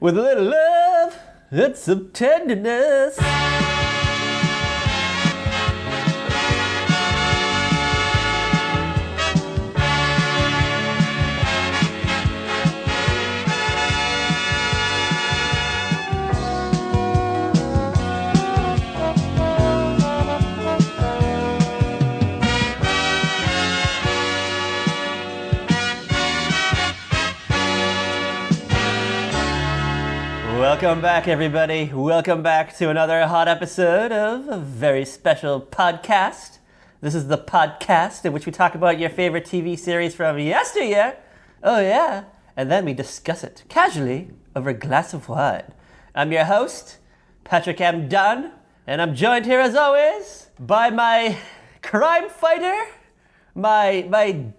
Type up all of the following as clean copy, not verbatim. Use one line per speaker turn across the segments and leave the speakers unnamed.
with a little love and some tenderness. Welcome back, everybody. Welcome back to another hot episode of a very special podcast. This is the podcast in which we talk about your favorite TV series from yesteryear. Oh, yeah. And then we discuss it casually over a glass of wine. I'm your host, Patrick M. Dunn, and I'm joined here, as always, by my crime fighter, my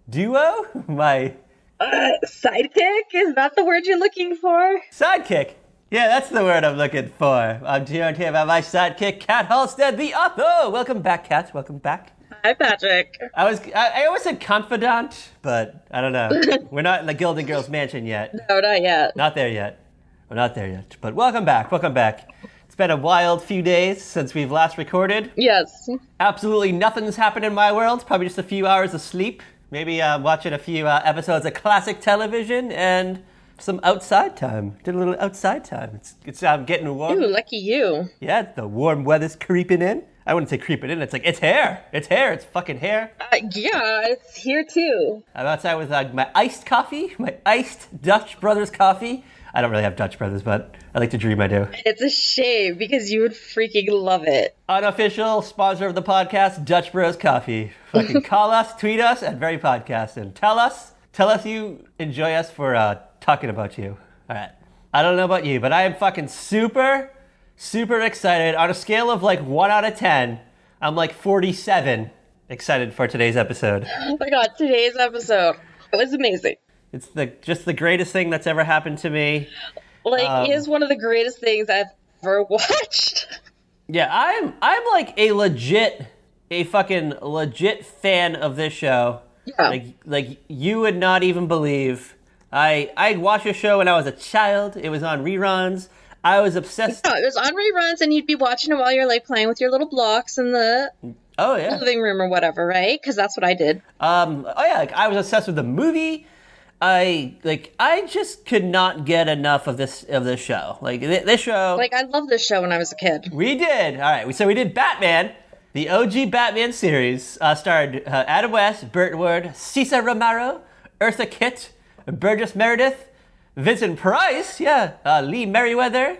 duo, my...
Sidekick? Is that the word you're looking for?
Sidekick. Yeah, that's the word I'm looking for. I'm joined here by my sidekick, Kat Halstead, the author. Welcome back, Kat. Welcome back.
Hi, Patrick.
I always said confidant, but I don't know. We're not in the Gilded Girls mansion yet.
No, not yet.
Not there yet. We're not there yet. But welcome back. Welcome back. It's been a wild few days since we've last recorded.
Yes.
Absolutely nothing's happened in my world. Probably just a few hours of sleep. Maybe watching a few episodes of classic television and some outside time. Did a little outside time. It's getting warm.
Ooh, lucky you.
Yeah, the warm weather's creeping in. I wouldn't say creeping in. It's like, it's hair. It's hair. It's fucking hair.
Yeah, it's here too.
I'm outside with my iced coffee, my iced Dutch Brothers coffee. I don't really have Dutch Brothers, but I like to dream I do.
It's a shame because you would freaking love it.
Unofficial sponsor of the podcast, Dutch Bros Coffee. Fucking call us, tweet us at Very Podcast, and tell us you enjoy us for talking about you. All right. I don't know about you, but I am fucking super excited. On a scale of like 1 out of 10, I'm like 47 excited for today's episode.
Oh my god, today's episode. It was amazing.
It's just the greatest thing that's ever happened to me.
Like, it is one of the greatest things I've ever watched.
Yeah, I'm like a fucking legit fan of this show.
Yeah.
Like you would not even believe. I'd watch a show when I was a child. It was on reruns. I was obsessed.
Yeah, it was on reruns, and you'd be watching it while you're like playing with your little blocks in the living room or whatever, right? Because that's what I did.
Like I was obsessed with the movie. I just could not get enough of this show. Like this show.
Like, I loved this show when I was a kid.
We did. All right. So we did Batman. The OG Batman series starred Adam West, Burt Ward, Cesar Romero, Eartha Kitt, Burgess Meredith, Vincent Price, Lee Merriweather,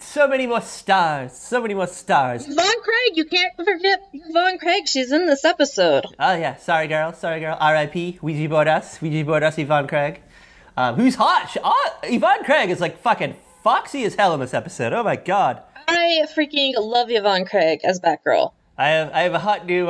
so many more stars.
Yvonne Craig, you can't forget Yvonne Craig. She's in this episode.
Oh yeah, sorry girl. R.I.P. Ouija board us, Yvonne Craig, who's hot. Yvonne Craig is like fucking foxy as hell in this episode. Oh my god.
I freaking love Yvonne Craig as Batgirl.
I have a hot new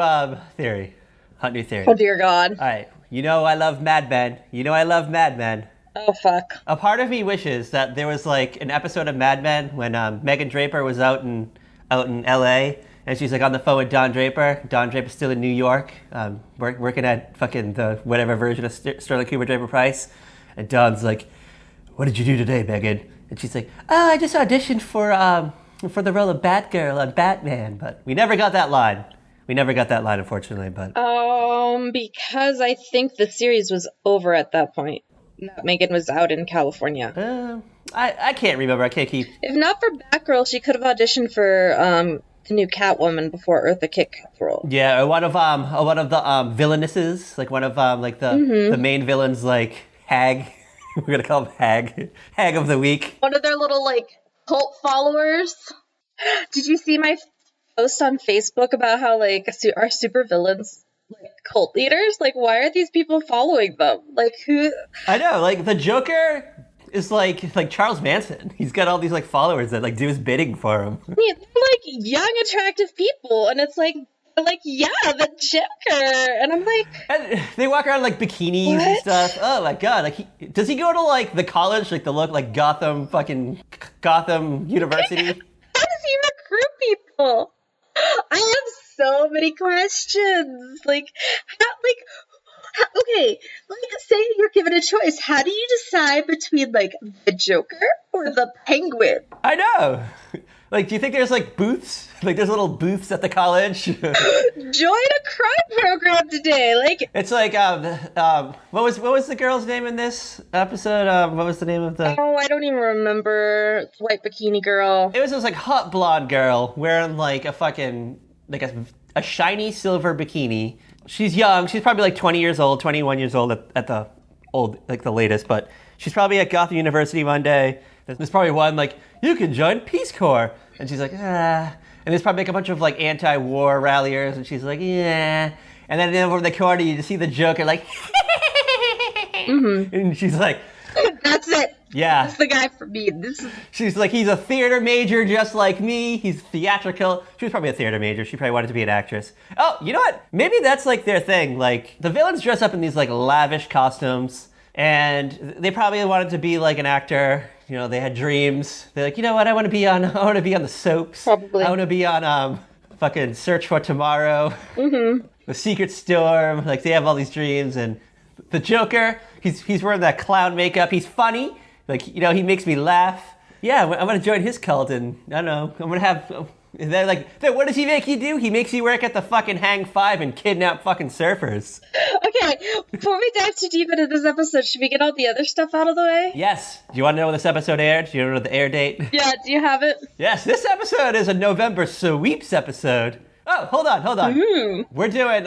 theory.
Oh dear God.
All right. You know I love Mad Men.
Oh fuck.
A part of me wishes that there was like an episode of Mad Men when Megan Draper was out in L.A. and she's like on the phone with Don Draper. Don Draper's still in New York, working at fucking the whatever version of Sterling Cooper Draper Price. And Don's like, "What did you do today, Megan?" And she's like, "Oh, I just auditioned for the role of Batgirl on Batman." But we never got that line. Unfortunately. But
because I think the series was over at that point. Megan was out in California.
I can't remember. I can't keep.
If not for Batgirl, she could have auditioned for the new Catwoman before Eartha Kitt got the role.
Yeah, or one of the villainesses, like one of the main villains, like Hag. We're gonna call him Hag of the week.
One of their little like cult followers. Did you see my post on Facebook about how like our supervillains? Like cult leaders, like why are these people following them? Like who?
I know, like the Joker is like Charles Manson. He's got all these like followers that like do his bidding for him.
Yeah, they're like young, attractive people, and it's like the Joker, and I'm like,
and they walk around like bikinis and stuff. Oh my god! Like, does he go to like the college, like the look like Gotham University?
How does he recruit people? I have so many questions. Like, Okay, like say you're given a choice. How do you decide between like the Joker or the Penguin?
I know. Like, do you think there's like booths? Like, there's little booths at the college.
Join a crime program today. Like
It's like what was the girl's name in this episode? What was the name of the?
oh, I don't even remember. White bikini girl.
It was this like hot blonde girl wearing like a fucking like a shiny silver bikini. She's young. She's probably like 20 years old, 21 years old at the old like the latest. But she's probably at Gotham University one day. There's probably one like you can join Peace Corps, and she's like ah. And there's probably like a bunch of like anti-war ralliers, and she's like yeah. And then over the corner you just see the Joker like, and she's like.
That's it.
Yeah.
That's the guy for me. This is
She's like, he's a theater major just like me. He's theatrical. She was probably a theater major. She probably wanted to be an actress. Oh, you know what? Maybe that's like their thing. Like, the villains dress up in these like lavish costumes, and they probably wanted to be like an actor. You know, they had dreams. They're like, you know what? I want to be on the soaps.
Probably.
I want to be on fucking Search for Tomorrow. Mm-hmm. The Secret Storm. Like, they have all these dreams, and the Joker, he's wearing that clown makeup. He's funny. Like, you know, he makes me laugh. Yeah, I'm going to join his cult, and I don't know, I'm going to have... They're like, what does he make you do? He makes you work at the fucking Hang Five and kidnap fucking surfers.
okay. Before we dive too deep into this episode, should we get all the other stuff out of the way?
Yes. Do you want to know when this episode aired? Do you know the air date?
Yeah, do you have it?
Yes, this episode is a November sweeps episode. Oh, hold on. We're doing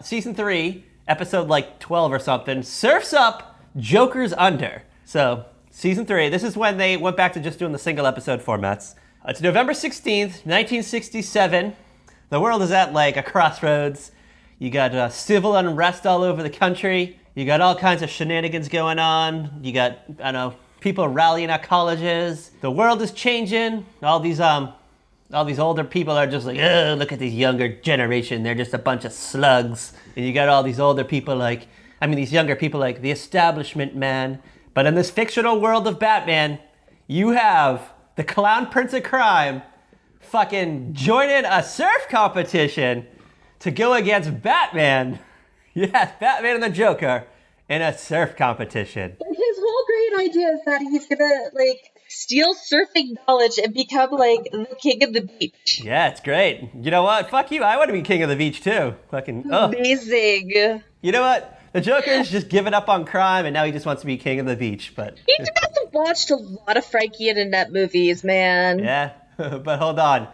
season 3, episode like 12 or something. Surf's Up, Joker's Under. So, season 3, this is when they went back to just doing the single episode formats. It's November 16th, 1967. The world is at like a crossroads. You got civil unrest all over the country. You got all kinds of shenanigans going on. You got, I don't know, people rallying at colleges. The world is changing. All these older people are just like, oh, look at this younger generation. They're just a bunch of slugs. And you got all these older people like, these younger people like the establishment man. But in this fictional world of Batman, you have the Clown Prince of Crime fucking joining a surf competition to go against Batman. Yes, Batman and the Joker in a surf competition.
His whole great idea is that he's gonna, like, steal surfing knowledge and become, like, the king of the beach.
Yeah, it's great. You know what? Fuck you. I want to be king of the beach, too. Fucking,
Amazing.
You know what? The Joker's just given up on crime, and now he just wants to be king of the beach, but...
He must have watched a lot of Frankie and Annette movies, man.
Yeah, but hold on.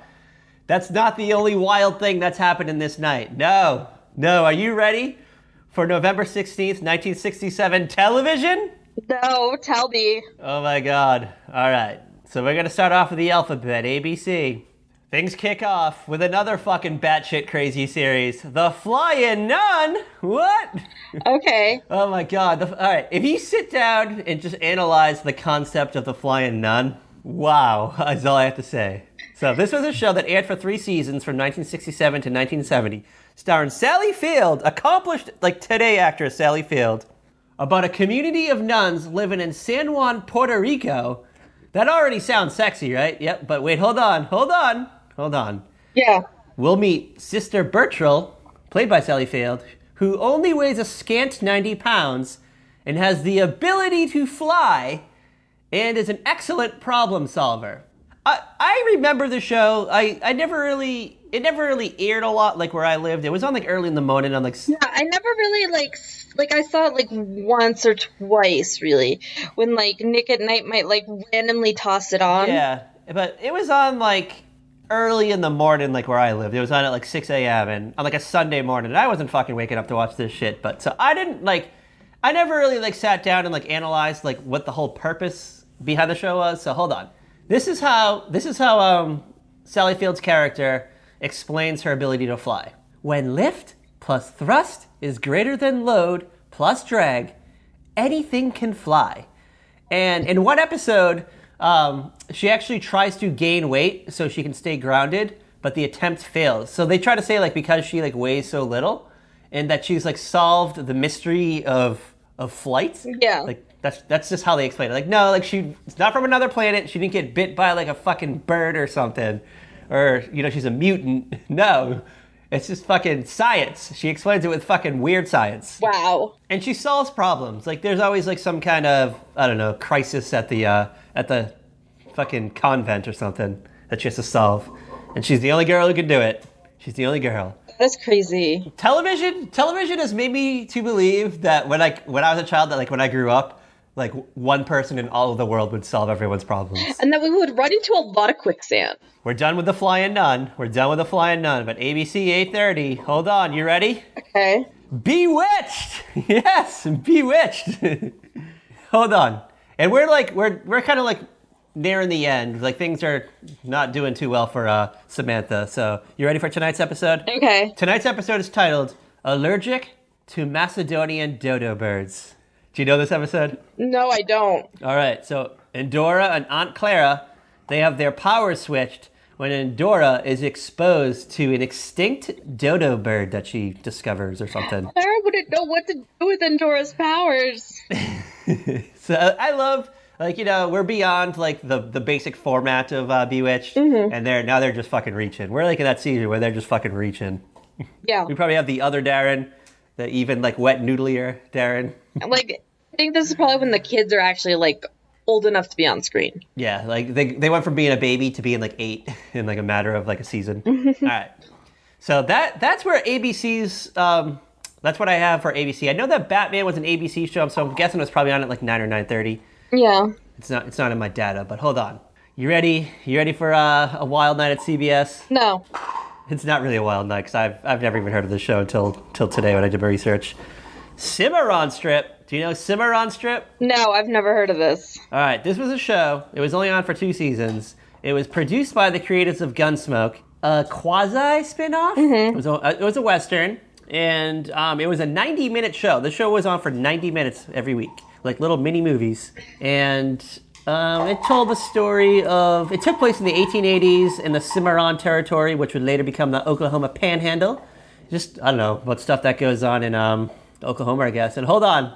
That's not the only wild thing that's happened in this night. No. Are you ready for November 16th, 1967 television?
No, tell me.
Oh my god. All right. So we're going to start off with the alphabet, ABC. Things kick off with another fucking batshit crazy series, The Flying Nun. What?
Okay.
Oh my god. All right. If you sit down and just analyze the concept of The Flying Nun, wow, that's all I have to say. So this was a show that aired for 3 seasons from 1967 to 1970, starring Sally Field, accomplished like today actress Sally Field, about a community of nuns living in San Juan, Puerto Rico. That already sounds sexy, right? Yep, but wait, hold on.
Yeah.
We'll meet Sister Bertrell, played by Sally Field, who only weighs a scant 90 pounds and has the ability to fly and is an excellent problem solver. I remember the show. It never really aired a lot like where I lived. It was on like early in the morning on like...
Yeah, I never really like I saw it like once or twice really when like Nick at Night might like randomly toss it on.
Yeah, but it was on like early in the morning like where I lived. It was on at like 6 a.m. and on like a Sunday morning. And I wasn't fucking waking up to watch this shit. But so I never really like sat down and like analyzed like what the whole purpose behind the show was. So hold on. This is how Sally Field's character explains her ability to fly. When lift plus thrust is greater than load plus drag, anything can fly. And in one episode, she actually tries to gain weight so she can stay grounded, but the attempt fails. So they try to say like because she like weighs so little, and that she's like solved the mystery of flight.
Yeah.
Like that's just how they explain it. Like no, like it's not from another planet. She didn't get bit by like a fucking bird or something, or you know she's a mutant. No. It's just fucking science. She explains it with fucking weird science.
Wow.
And she solves problems. Like, there's always, like, some kind of, I don't know, crisis at the fucking convent or something that she has to solve. And she's the only girl who can do it. She's the only girl.
That's crazy.
Television has made me to believe that when I was a child, that, like, when I grew up, like, one person in all of the world would solve everyone's problems.
And then we would run into a lot of quicksand.
We're done with The Flying Nun. But ABC 8:30, hold on, you ready?
Okay.
Bewitched! Yes, Bewitched. Hold on. And we're kind of like nearing the end. Like, things are not doing too well for Samantha. So, you ready for tonight's episode?
Okay.
Tonight's episode is titled Allergic to Macedonian Dodo Birds. Do you know this episode?
No, I don't.
All right, so Endora and Aunt Clara, they have their powers switched when Endora is exposed to an extinct dodo bird that she discovers or something.
Clara wouldn't know what to do with Endora's powers.
So I love, like, you know, we're beyond, like, the basic format of Bewitched, and they're just fucking reaching. We're, like, in that season where they're just fucking reaching.
Yeah.
We probably have the other Darren, the even, like, wet noodlier Darren.
Like, I think this is probably when the kids are actually, like, old enough to be on screen.
Yeah, like, they went from being a baby to being, like, 8 in, like, a matter of, like, a season. All right. So that's where ABC's, that's what I have for ABC. I know that Batman was an ABC show, so I'm guessing it was probably on at, like, 9 or 9:30.
Yeah.
It's not in my data, but hold on. You ready? You ready for a wild night at CBS?
No.
It's not really a wild night, because I've never even heard of the show until today when I did my research. Cimarron Strip. Do you know Cimarron Strip?
No, I've never heard of this.
All right, this was a show. It was only on for 2 seasons. It was produced by the creators of Gunsmoke, a quasi spinoff. It was a Western, and it was a 90-minute show. The show was on for 90 minutes every week, like little mini movies. And it told the story of, it took place in the 1880s in the Cimarron Territory, which would later become the Oklahoma Panhandle. Just, I don't know, what stuff that goes on in Oklahoma, I guess. And hold on.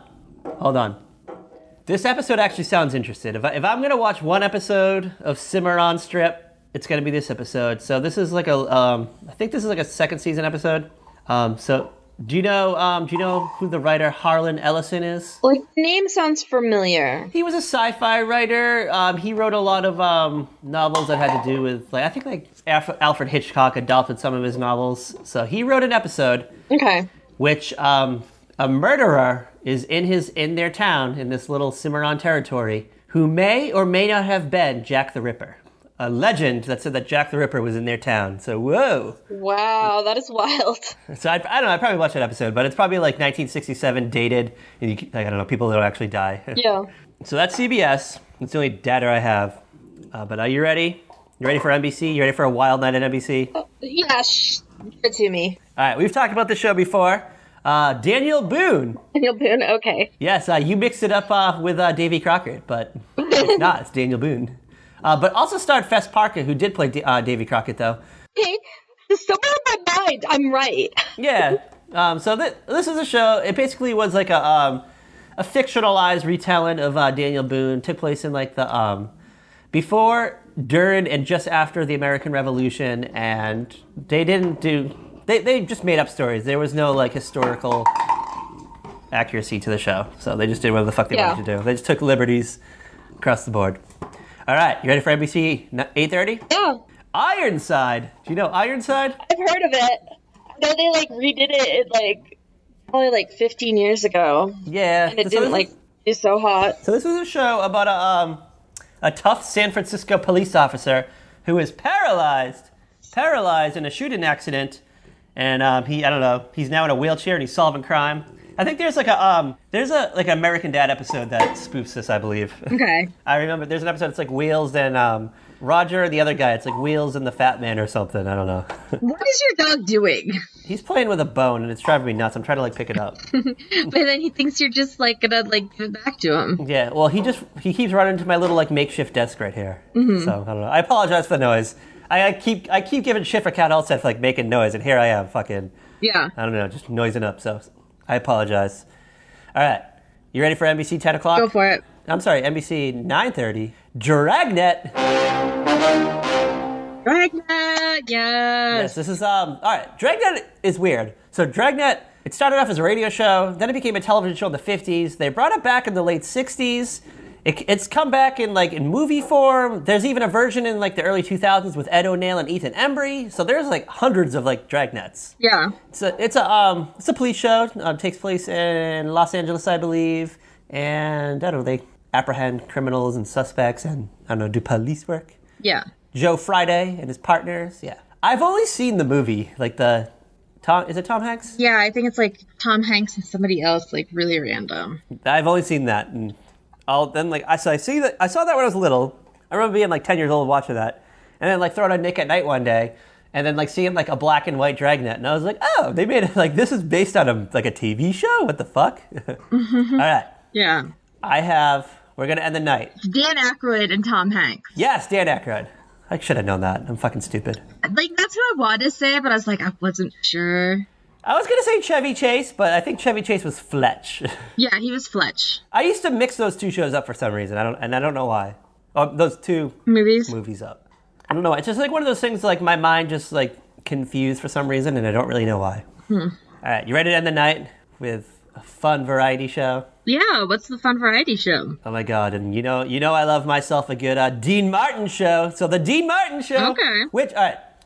This episode actually sounds interesting. If I'm going to watch one episode of Cimarron Strip, it's going to be this episode. So this is like I think this is like a second season episode. So do you know who the writer Harlan Ellison is?
Like, name sounds familiar.
He was a sci-fi writer. He wrote a lot of novels that had to do with, like, I think, like, Alfred Hitchcock adopted some of his novels. So he wrote an episode.
Okay.
Which a murderer is in their town, in this little Cimarron territory, who may or may not have been Jack the Ripper. A legend that said that Jack the Ripper was in their town. So, whoa.
Wow, that is wild.
So, I don't know, I probably watched that episode, but it's probably like 1967 dated, and like, I don't know, people don't actually die.
Yeah.
So that's CBS. That's the only data I have. But are you ready? You ready for NBC? You ready for a wild night at NBC?
Yeah, give it to me.
All right, we've talked about this show before. Daniel Boone.
Daniel Boone, okay.
Yes, you mixed it up with Davy Crockett, but it's not. It's Daniel Boone. But also starred Fess Parker, who did play Davy Crockett, though.
Okay, somewhere in my mind, I'm right.
Yeah. So this is a show. It basically was like a fictionalized retelling of Daniel Boone. Took place in like the before, during, and just after the American Revolution, and they didn't do. They just made up stories. There was no, like, historical accuracy to the show. So they just did whatever the fuck they wanted to do. They just took liberties across the board. All right, you ready for NBC 8:30?
Yeah.
Ironside. Do you know Ironside?
I've heard of it. I know they, like, redid it, like, probably, like, 15 years ago.
Yeah.
And it didn't, like, do so hot.
So this was a show about a tough San Francisco police officer who is paralyzed in a shooting accident. And he's now in a wheelchair and he's solving crime. I think there's like an American Dad episode that spoofs this, I believe.
Okay.
I remember there's an episode, it's like Wheels and Roger, the other guy, it's like Wheels and the Fat Man or something, I don't know.
What is your dog doing?
He's playing with a bone and it's driving me nuts. I'm trying to like pick it up.
But then he thinks you're just like gonna like give it back to him.
Yeah, well he keeps running to my little like makeshift desk right here. Mm-hmm. So I don't know. I apologize for the noise. I keep giving shit for Cat Halstead for like making noise, and here I am fucking I don't know, just noising up. So I apologize. All right, you ready for NBC 10 o'clock?
Go for it.
I'm sorry, NBC 9:30. Dragnet.
Dragnet,
Yes, this is all right. Dragnet is weird. So Dragnet, it started off as a radio show, then it became a television show in the 50s. They brought it back in the late 60s. It's come back in like in movie form. There's even a version in like the early 2000s with Ed O'Neill and Ethan Embry. So there's like hundreds of like Dragnets.
Yeah.
It's a police show. Takes place in Los Angeles, I believe, and I don't know, they apprehend criminals and suspects and I don't know, do police work.
Yeah.
Joe Friday and his partners. Yeah, I've only seen the movie, like the Tom. Is it Tom Hanks?
Yeah, I think it's like Tom Hanks and somebody else, like really random.
I've only seen that, and I saw that when I was little. I remember being like 10 years old watching that, and then like throwing on Nick at Night one day, and then like seeing like a black and white Dragnet, and I was like, oh, they made it like this is based on a TV show. What the fuck? All right.
Yeah.
We're gonna end the night.
Dan Aykroyd and Tom Hanks.
Yes, Dan Aykroyd. I should have known that. I'm fucking stupid.
Like, that's who I wanted to say, but I was like, I wasn't sure.
I was going to say Chevy Chase, but I think Chevy Chase was Fletch.
Yeah, he was Fletch.
I used to mix those two shows up for some reason. I don't know why. Oh, those two movies up. I don't know. It's just like one of those things like my mind just like confused for some reason, and I don't really know why. All right, you ready to end the night with a fun variety show?
Yeah, what's the fun variety show?
Oh my god, and you know I love myself a good Dean Martin show. So the Dean Martin show.
Okay.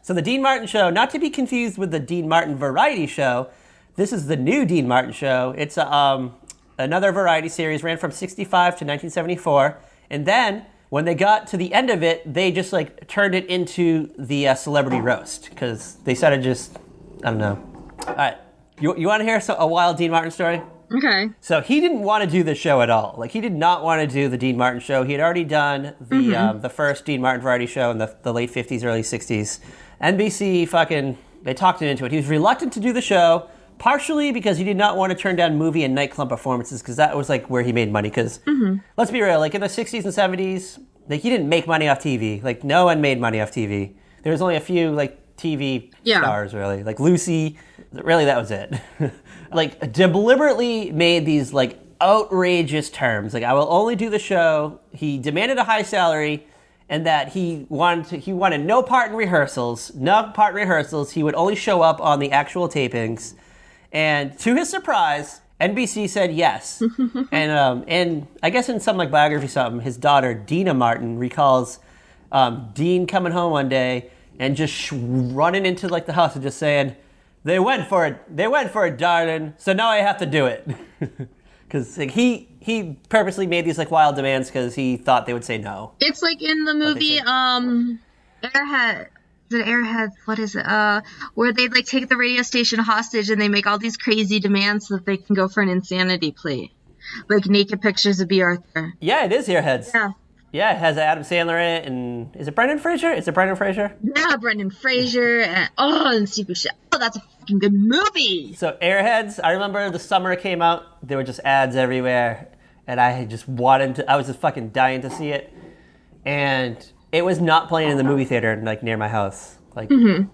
So the Dean Martin show, not to be confused with the Dean Martin variety show. This is the new Dean Martin show. It's another variety series, ran from 65 to 1974. And then when they got to the end of it, they just like turned it into the celebrity roast because they started just, I don't know. All right, you want to hear a wild Dean Martin story?
Okay.
So he didn't want to do the show at all. Like he did not want to do the Dean Martin show. He had already done the first Dean Martin variety show in the late 50s, early 60s. NBC they talked him into it. He was reluctant to do the show, partially because he did not want to turn down movie and nightclub performances because that was like where he made money. Because let's be real, like in the 60s and 70s, like he didn't make money off TV. Like no one made money off TV. There was only a few like TV stars really, like Lucy. Really, that was it. Like deliberately made these like outrageous terms. Like I will only do the show. He demanded a high salary. And that he wanted no part in rehearsals. He would only show up on the actual tapings. And to his surprise, NBC said yes. And I guess in some like biography or something, his daughter Dina Martin recalls Dean coming home one day and just running into like the house and just saying, "They went for it, darling. So now I have to do it." Because like, he purposely made these like wild demands because he thought they would say no.
It's like in the movie Airhead. Is it Airheads? What is it? Where they like take the radio station hostage and they make all these crazy demands so that they can go for an insanity plea, like naked pictures of B. Arthur.
Yeah, it is Airheads.
Yeah.
Yeah, it has Adam Sandler in it, and is it Brendan Fraser? Is it Brendan Fraser?
Yeah, Brendan Fraser, and Steve Buscemi. Oh, that's a fucking good movie.
So Airheads, I remember the summer it came out, there were just ads everywhere, and I was just fucking dying to see it, and it was not playing in the movie theater like near my house. Like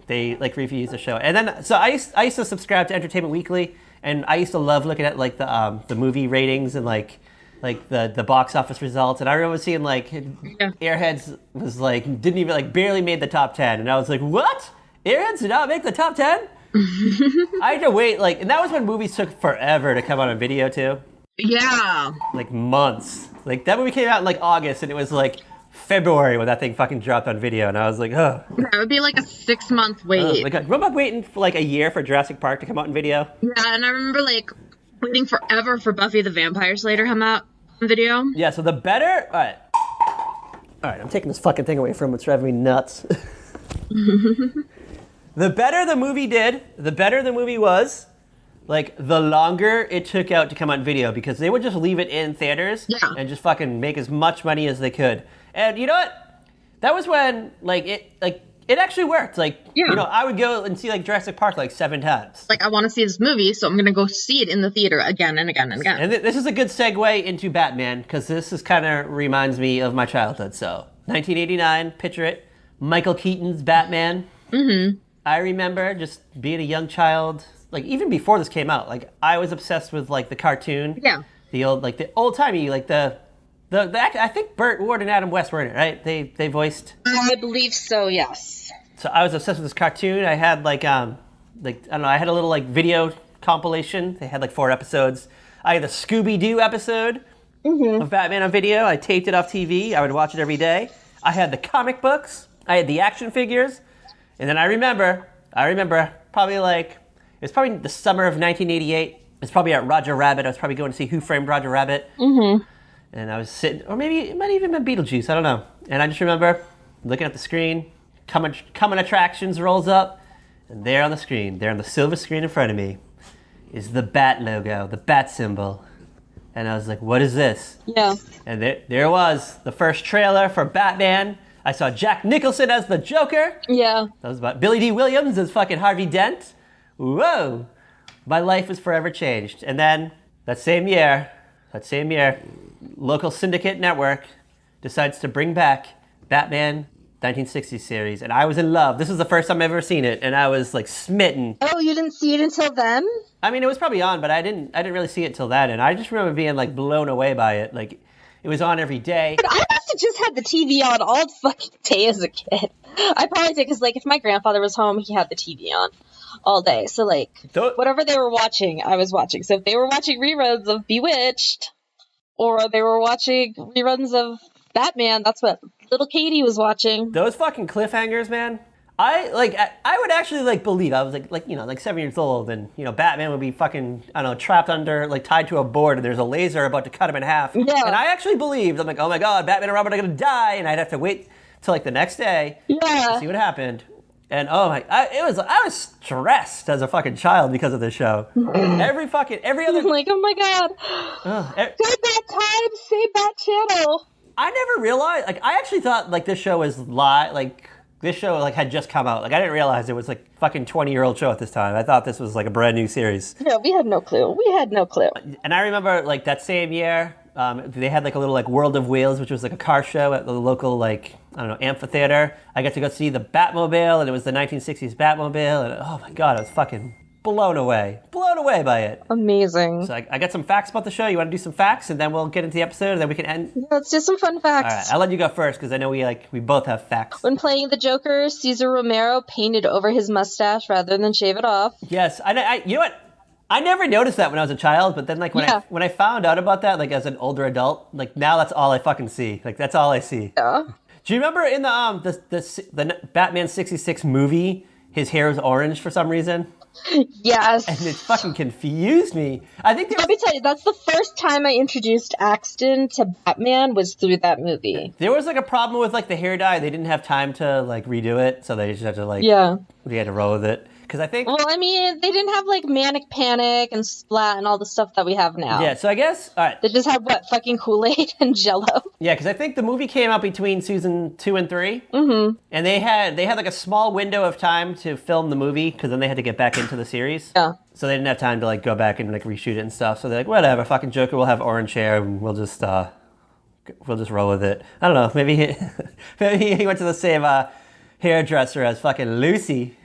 they like refused the show, and then so I used to subscribe to Entertainment Weekly, and I used to love looking at like the movie ratings and like the box office results, and I remember seeing like Airheads was like didn't even like barely made the top 10, and I was like, what? Airheads did not make the top 10? I had to wait and that was when movies took forever to come out on video too.
Yeah,
like months. Like that movie came out in like August, and it was like February when that thing fucking dropped on video, and I was like, oh.
That would be like a 6-month wait.
Remember waiting for like a year for Jurassic Park to come out in video?
Yeah, and I remember like waiting forever for Buffy the Vampire Slayer to come out on video.
Yeah, so the better... All right, I'm taking this fucking thing away from him. It's driving me nuts. The better the movie did, the better the movie was, like, the longer it took out to come on video, because they would just leave it in theaters and just fucking make as much money as they could. And you know what? That was when, it actually worked. I would go and see, Jurassic Park, 7 times.
I want to see this movie, so I'm going to go see it in the theater again and again and again.
And this is a good segue into Batman, because this is kind of reminds me of my childhood. So, 1989, picture it. Michael Keaton's Batman. Mm-hmm. I remember just being a young child, even before this came out, I was obsessed with, the cartoon.
Yeah.
The old-timey, I think Burt Ward and Adam West were in it, right? They voiced.
I believe so. Yes.
So I was obsessed with this cartoon. I had I don't know, I had a little like video compilation. They had like 4 episodes. I had the Scooby-Doo episode of Batman on video. I taped it off TV. I would watch it every day. I had the comic books. I had the action figures. And then I remember probably it was probably the summer of 1988. It was probably at Roger Rabbit. I was probably going to see Who Framed Roger Rabbit. Mm-hmm. And I was sitting, or maybe it might even been Beetlejuice. I don't know. And I just remember looking at the screen. Coming Attractions rolls up. And there on the screen, there on the silver screen in front of me, is the bat logo, the bat symbol. And I was like, what is this?
Yeah.
And there was the first trailer for Batman. I saw Jack Nicholson as the Joker.
Yeah.
That was about Billy D. Williams as fucking Harvey Dent. Whoa. My life was forever changed. And then that same year, local syndicate network decides to bring back Batman 1960s series, and I was in love. This was the first time I've ever seen it, and I was like smitten.
Oh, you didn't see it until then?
I mean, it was probably on, but I didn't really see it till then, and I just remember being like blown away by it. Like, it was on every day.
But I must have just had the TV on all fucking day as a kid. I probably did, because like if my grandfather was home, he had the TV on all day. So like whatever they were watching, I was watching. So if they were watching reruns of Bewitched, or they were watching reruns of Batman, that's what little Katie was watching.
Those fucking cliffhangers, man. I would actually like believe. I was like 7 years old, and Batman would be fucking, I don't know, trapped under, like tied to a board, and there's a laser about to cut him in half. Yeah. And I actually believed. I'm like, oh my god, Batman and Robin are gonna die, and I'd have to wait till like the next day to see what happened. And I was stressed as a fucking child because of this show. every other
like, oh my god, say Bat Time, say Bat Channel.
I never realized, like, I actually thought, like, this show was this show, like, had just come out. Like, I didn't realize it was, like, fucking 20-year-old show at this time. I thought this was, like, a brand new series.
Yeah, we had no clue.
And I remember, like, that same year, they had, like, a little, like, World of Wheels, which was, like, a car show at the local, like, I don't know, amphitheater. I got to go see the Batmobile, and it was the 1960s Batmobile, and, oh, my God, I was fucking blown away by it.
Amazing.
So I got some facts about the show. You want to do some facts, and then we'll get into the episode, and then we can end?
Yeah, let's do some fun facts.
All right, I'll let you go first, because I know we both have facts.
When playing the Joker, Cesar Romero painted over his mustache rather than shave it off.
Yes, I you know what? I never noticed that when I was a child, but then like when I found out about that, like as an older adult, like now that's all I fucking see. Like that's all I see.
Yeah.
Do you remember in the Batman 66 movie, his hair was orange for some reason?
Yes.
And it fucking confused me. I think
let me tell you, that's the first time I introduced Axton to Batman was through that movie.
There was like a problem with like the hair dye. They didn't have time to like redo it, so they just had to like they had to roll with it. Because I think...
Well, I mean, they didn't have, like, Manic Panic and Splat and all the stuff that we have now.
Yeah, so I guess... All right.
They just had, fucking Kool-Aid and Jell-O.
Yeah, because I think the movie came out between season 2 and 3. Mm-hmm. And they had, like, a small window of time to film the movie, because then they had to get back into the series.
Yeah.
So they didn't have time to, like, go back and, like, reshoot it and stuff. So they're like, whatever, fucking Joker will have orange hair, and we'll just roll with it. I don't know, maybe he went to the same... hairdresser as fucking Lucy.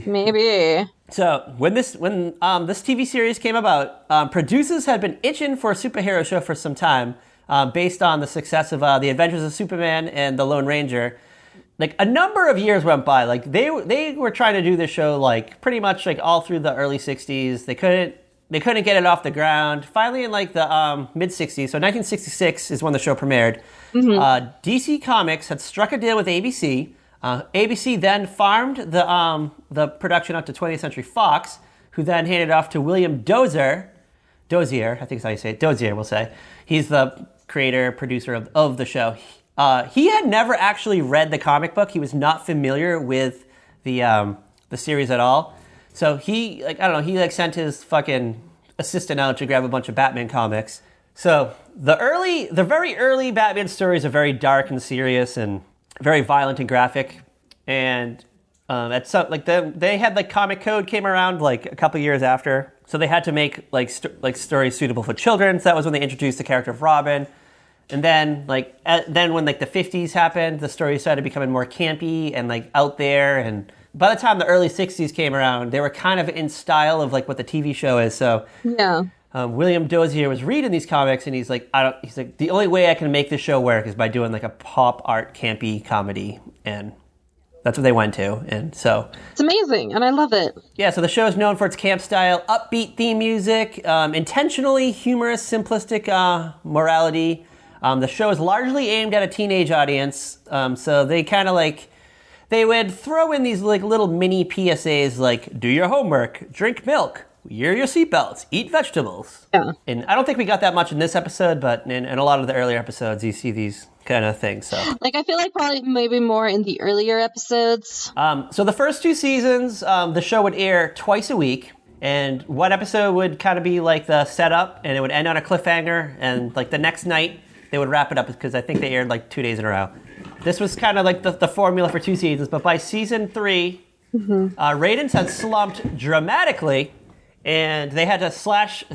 Maybe.
So when this TV series came about, producers had been itching for a superhero show for some time, based on the success of The Adventures of Superman and The Lone Ranger. Like a number of years went by. Like they were trying to do this show like pretty much like all through the early '60s. They couldn't get it off the ground. Finally, in like the mid '60s, so 1966 is when the show premiered. Mm-hmm. DC Comics had struck a deal with ABC. ABC then farmed the production out to 20th Century Fox, who then handed it off to William Dozier, I think is how you say it, Dozier, we'll say. He's the creator, producer of the show. He had never actually read the comic book. He was not familiar with the series at all. So he, like, I don't know, he sent his fucking assistant out to grab a bunch of Batman comics. So the very early Batman stories are very dark and serious and very violent and graphic, and they had like Comic Code came around like a couple years after, so they had to make like stories suitable for children. So that was when they introduced the character of Robin, and then when like the 50s happened, the stories started becoming more campy and like out there. And by the time the early 60s came around, they were kind of in style of like what the TV show is. So
yeah,
William Dozier was reading these comics, and he's like, the only way I can make this show work is by doing like a pop art campy comedy, and that's what they went to. And so
it's amazing, and I love it.
Yeah, so the show is known for its camp style, upbeat theme music, intentionally humorous, simplistic morality. The show is largely aimed at a teenage audience, so they kind of like, they would throw in these like little mini PSAs like, do your homework, drink milk, wear your seatbelts, eat vegetables.
Yeah.
And I don't think we got that much in this episode, but in a lot of the earlier episodes, you see these kind of things. So,
like, I feel like probably maybe more in the earlier episodes.
So the first 2 seasons, the show would air twice a week, and one episode would kind of be like the setup, and it would end on a cliffhanger, and like the next night they would wrap it up, because I think they aired like 2 days in a row. This was kind of like the formula for 2 seasons, but by season 3, ratings had slumped dramatically, and they had to slash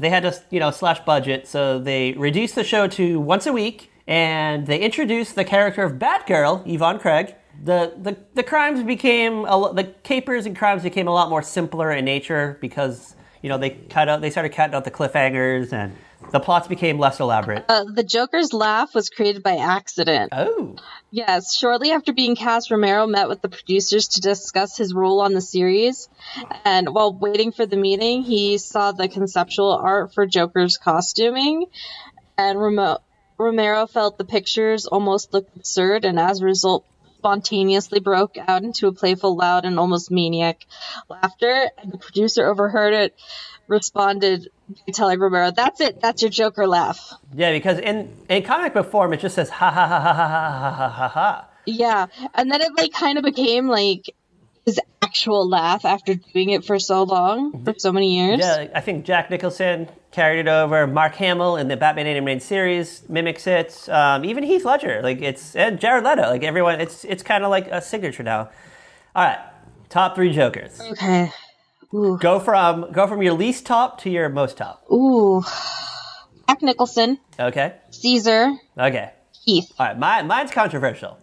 budget, so they reduced the show to once a week, and they introduced the character of Batgirl, Yvonne Craig. The crimes became the capers and crimes became a lot more simpler in nature, because they started cutting out the cliffhangers, and the plots became less elaborate.
The Joker's laugh was created by accident.
Oh.
Yes, shortly after being cast, Romero met with the producers to discuss his role on the series. And while waiting for the meeting, he saw the conceptual art for Joker's costuming. And Romero felt the pictures almost looked absurd, and as a result, spontaneously broke out into a playful, loud, and almost maniac laughter. And the producer overheard it, responded by telling Romero, "That's it. That's your Joker laugh."
Yeah, because in comic book form, it just says ha ha ha ha ha ha ha ha ha.
Yeah, and then it like kind of became like his actual laugh after doing it for so long, for so many years.
Yeah, I think Jack Nicholson carried it over. Mark Hamill in the Batman animated series mimics it. Even Heath Ledger, and Jared Leto, everyone. It's kind of like a signature now. All right, top 3 Jokers.
Okay. Ooh.
Go from your least top to your most top.
Ooh. Jack Nicholson.
Okay.
Caesar.
Okay.
Heath.
All right, mine's controversial.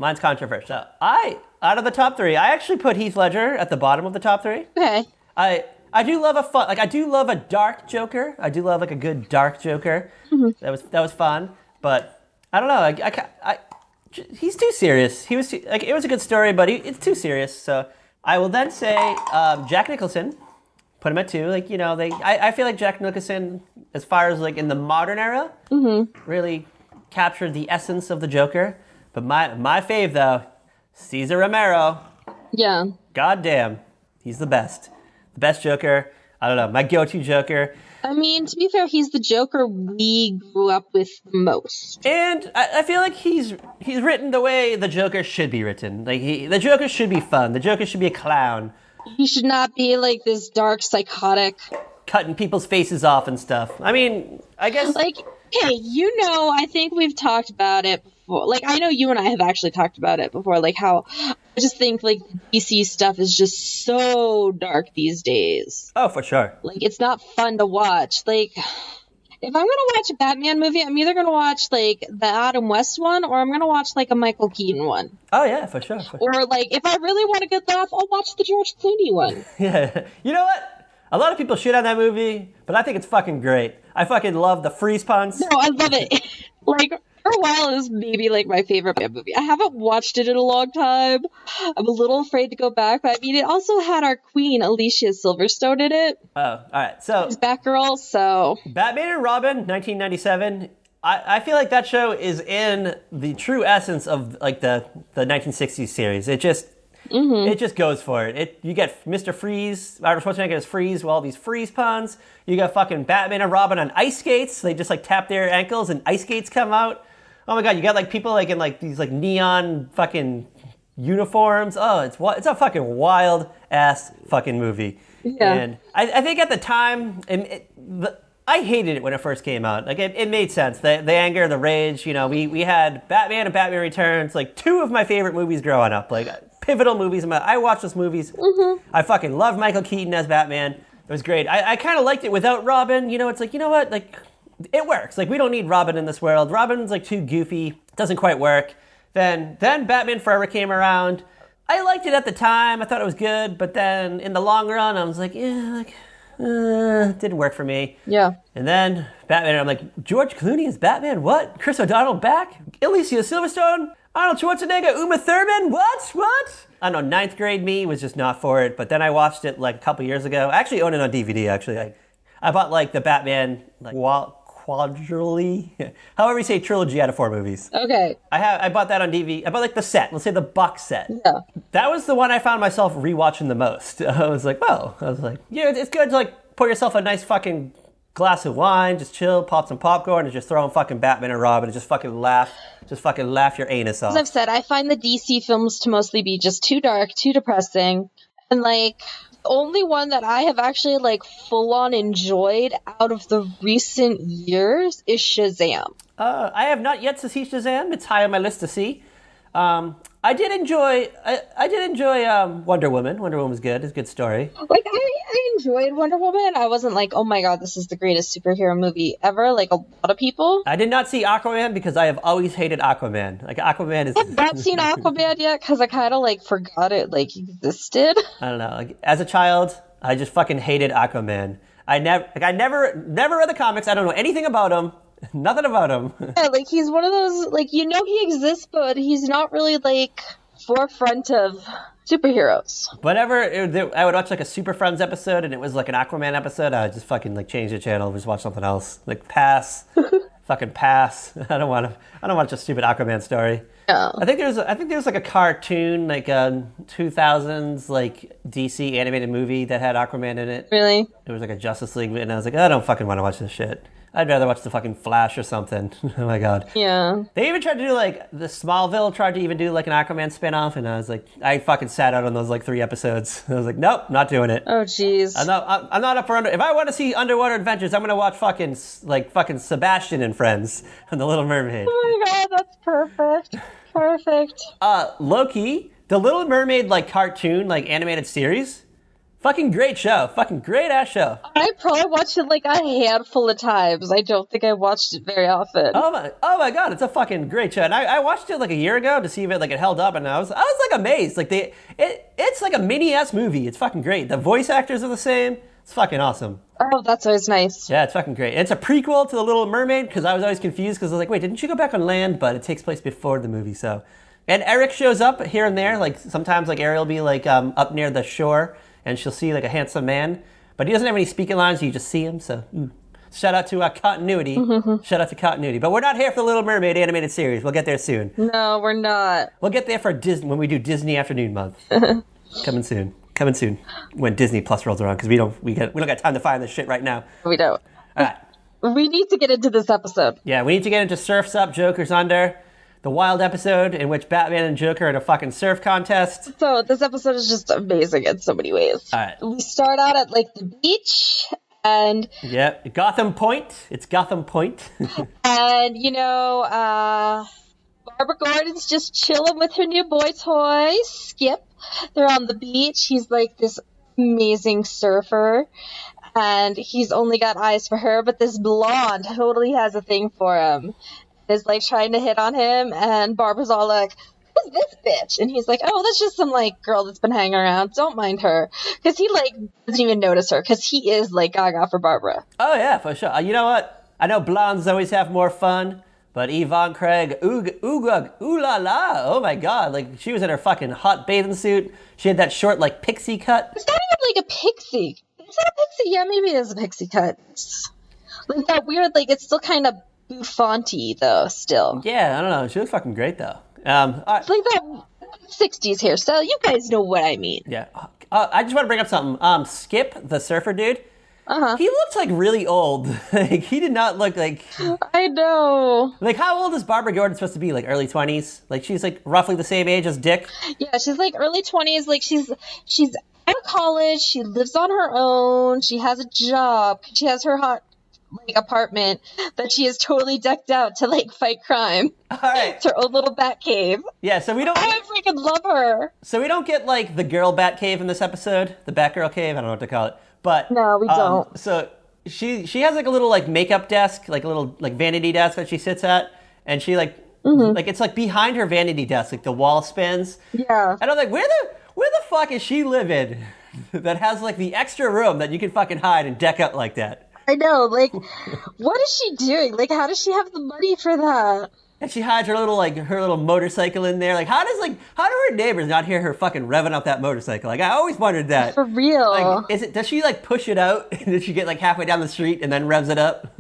Out of the top 3, I actually put Heath Ledger at the bottom of the top 3.
Okay.
I do love I do love a dark Joker. I do love a good dark Joker. Mm-hmm. That was fun, but I don't know. He's too serious. He was it was a good story, but it's too serious. So I will then say Jack Nicholson. Put him at 2. I feel like Jack Nicholson, as far as in the modern era, really captured the essence of the Joker. But my fave though, Cesar Romero.
Yeah.
Goddamn, he's the best. The best Joker. I don't know, my go-to Joker.
I mean, to be fair, he's the Joker we grew up with the most.
And I feel like he's written the way the Joker should be written. The Joker should be fun. The Joker should be a clown.
He should not be like this dark, psychotic,
cutting people's faces off and stuff. I mean, I guess
hey, I think we've talked about it before. I know you and I have actually talked about it before. How I just think DC stuff is just so dark these days.
Oh, for sure.
It's not fun to watch. If I'm gonna watch a Batman movie, I'm either gonna watch the Adam West one, or I'm gonna watch a Michael Keaton one.
Oh yeah, for sure.
Or if I really want a good laugh, I'll watch the George Clooney one.
Yeah, you know what? A lot of people shit on that movie, but I think it's fucking great. I fucking love the freeze puns.
No, I love it. For a while, it was maybe my favorite Batman movie. I haven't watched it in a long time. I'm a little afraid to go back, but I mean, it also had our queen, Alicia Silverstone, in it.
Oh, all right. So
she's Batgirl, so
Batman and Robin, 1997. I feel like that show is in the true essence of the 1960s series. It just goes for it. You get Mr. Freeze, Arnold Schwarzenegger as Freeze with all these freeze puns. You got fucking Batman and Robin on ice skates. They just tap their ankles and ice skates come out. Oh my god, you got people in these neon fucking uniforms. Oh, it's a fucking wild ass fucking movie.
Yeah.
And I think at the time, I hated it when it first came out. It made sense. The anger, the rage. We had Batman and Batman Returns. 2 of my favorite movies growing up. Pivotal movies. I watched those movies. Mm-hmm. I fucking love Michael Keaton as Batman. It was great. I kind of liked it without Robin. It's you know what? It works. We don't need Robin in this world. Robin's too goofy. Doesn't quite work. Then Batman Forever came around. I liked it at the time. I thought it was good. But then in the long run, I was didn't work for me.
Yeah.
And then Batman, I'm like, George Clooney is Batman? What? Chris O'Donnell back? Alicia Silverstone? Arnold Schwarzenegger? Uma Thurman? What? I don't know, ninth grade me was just not for it. But then I watched it like a couple years ago. I actually own it on DVD, actually. I bought like the Batman like quadrilogy, however you say trilogy out of 4 movies.
Okay.
I bought that on DVD. I bought like the set, let's say the box set.
Yeah.
That was the one I found myself rewatching the most. I was like, yeah, it's good to like pour yourself a nice fucking glass of wine, just chill, pop some popcorn, and just throw on fucking Batman and Robin and just fucking laugh your anus off.
As I've said, I find the DC films to mostly be just too dark, too depressing, and like the only one that I have actually like full on enjoyed out of the recent years is Shazam.
I have not yet to see Shazam. It's high on my list to see. I did enjoy Wonder Woman. Wonder Woman was good. It's a good story.
Like, I enjoyed Wonder Woman. I wasn't like, oh my god, this is the greatest superhero movie ever, like a lot of people.
I did not see Aquaman because I have always hated Aquaman. Like, Aquaman is...
I have not seen Aquaman yet because I kind of like forgot it like existed.
I don't know. Like, as a child, I just fucking hated Aquaman. I never read the comics. I don't know anything about him. Nothing about him.
Yeah, like he's one of those, like, you know he exists, but he's not really like forefront of superheroes.
Whenever I would watch like a Super Friends episode and it was like an Aquaman episode, I would just fucking like change the channel and just watch something else. Like pass. Fucking pass. I don't want to watch a stupid Aquaman story.
No.
I think there's like a cartoon, like a 2000s like DC animated movie that had Aquaman in it.
Really?
It was like a Justice League, and I was like, I don't fucking want to watch this shit. I'd rather watch the fucking Flash or something. Oh my god.
Yeah.
They even tried to do like the Smallville tried to even do like an Aquaman spinoff, and I was like, I fucking sat out on those like 3 episodes. I was like, nope, not doing it.
Oh jeez.
I'm not up for if I want to see underwater adventures, I'm gonna watch fucking Sebastian and Friends and The Little Mermaid.
Oh my god, that's perfect. Perfect.
Loki, The Little Mermaid like cartoon like animated series. Fucking great show. Fucking great ass show.
I probably watched it like a handful of times. I don't think I watched it very often.
Oh my god, it's a fucking great show. And I watched it like a year ago to see if it held up, and I was like amazed. Like it's like a mini ass movie. It's fucking great. The voice actors are the same. It's fucking awesome.
Oh, that's always nice.
Yeah, it's fucking great. And it's a prequel to The Little Mermaid because I was always confused because I was like, wait, didn't you go back on land? But it takes place before the movie, so. And Eric shows up here and there. Like sometimes like Ariel will be like up near the shore, and she'll see like a handsome man, but he doesn't have any speaking lines. You just see him. So shout out to continuity. Shout out to continuity. But we're not here for the Little Mermaid animated series. We'll get there soon.
No, we're not.
We'll get there for Disney when we do Disney Afternoon Month. Coming soon. When Disney Plus rolls around, because we don't got time to find this shit right now.
We don't.
All right.
We need to get into this episode.
Yeah, we need to get into Surf's Up, Joker's Under. The wild episode in which Batman and Joker are in a fucking surf contest.
So this episode is just amazing in so many ways.
All right.
We start out at like the beach, and
Gotham Point. It's Gotham Point.
and you know, Barbara Gordon's just chilling with her new boy toy, Skip. They're on the beach. He's like this amazing surfer, and he's only got eyes for her, but this blonde totally has a thing for him. Is like trying to hit on him, and Barbara's all like, who's this bitch? And he's like, oh, that's just some like girl that's been hanging around, don't mind her, because he like doesn't even notice her, because he is like gaga for Barbara.
Oh yeah, for sure. You know what, I know blondes always have more fun, but Yvonne Craig, ooh la la, oh my god, like she was in her fucking hot bathing suit. She had that short like pixie cut.
It's not even like a pixie. Is that a pixie? Yeah, maybe it is a pixie cut. It's like that weird, like it's still kind of bouffanty though, still.
Yeah, I don't know. She looks fucking great though.
It's like that 60s hairstyle. You guys know what I mean.
Yeah. I just want to bring up something. Skip, the surfer dude. He looks like really old. Like he did not look like.
I know.
Like how old is Barbara Gordon supposed to be? Like early 20s. Like she's like roughly the same age as Dick. Yeah,
she's like early 20s. Like she's out of college. She lives on her own. She has a job. She has her hot like apartment that she is totally decked out to like fight crime.
All right.
It's her own little bat cave.
Yeah, so we don't.
I freaking love her.
So we don't get like the girl bat cave in this episode, the Batgirl cave. I don't know what to call it, but
no, we don't.
So she has like a little like makeup desk, like a little like vanity desk that she sits at, and she like like it's like behind her vanity desk, like the wall spins.
Yeah.
And I'm like, where the fuck is she living? that has like the extra room that you can fucking hide and deck up like that.
I know, like, what is she doing? Like, how does she have the money for that?
And she hides her little motorcycle in there. Like, how do her neighbors not hear her fucking revving up that motorcycle? Like, I always wondered that.
For real.
Like, does she like push it out? Does she get like halfway down the street and then revs it up?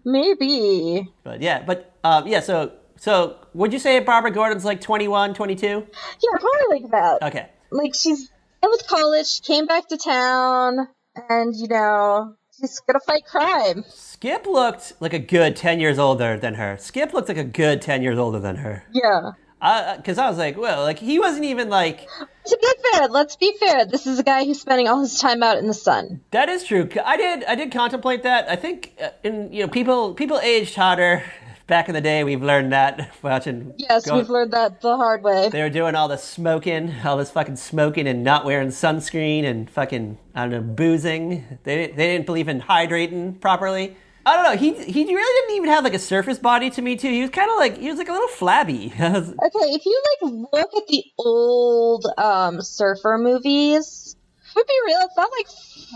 Maybe.
So would you say Barbara Gordon's like 21, 22?
Yeah, probably like that.
Okay.
Like, she's done with college, came back to town, and, she's gonna fight crime.
Skip looked like a good 10 years older than her. Skip looked like a good 10 years older than her.
Yeah.
Because I was like, well, like, he wasn't even like...
To be fair, let's be fair. This is a guy who's spending all his time out in the sun.
That is true. I did contemplate that. I think, people aged hotter. Back in the day, we've learned that watching...
Yes, we've learned that the hard way.
They were doing all this fucking smoking and not wearing sunscreen and fucking, I don't know, boozing. They didn't believe in hydrating properly. I don't know. He really didn't even have like a surface body to me too. He was kind of like, he was like a little flabby.
Okay, if you like look at the old surfer movies, to be real, it's not like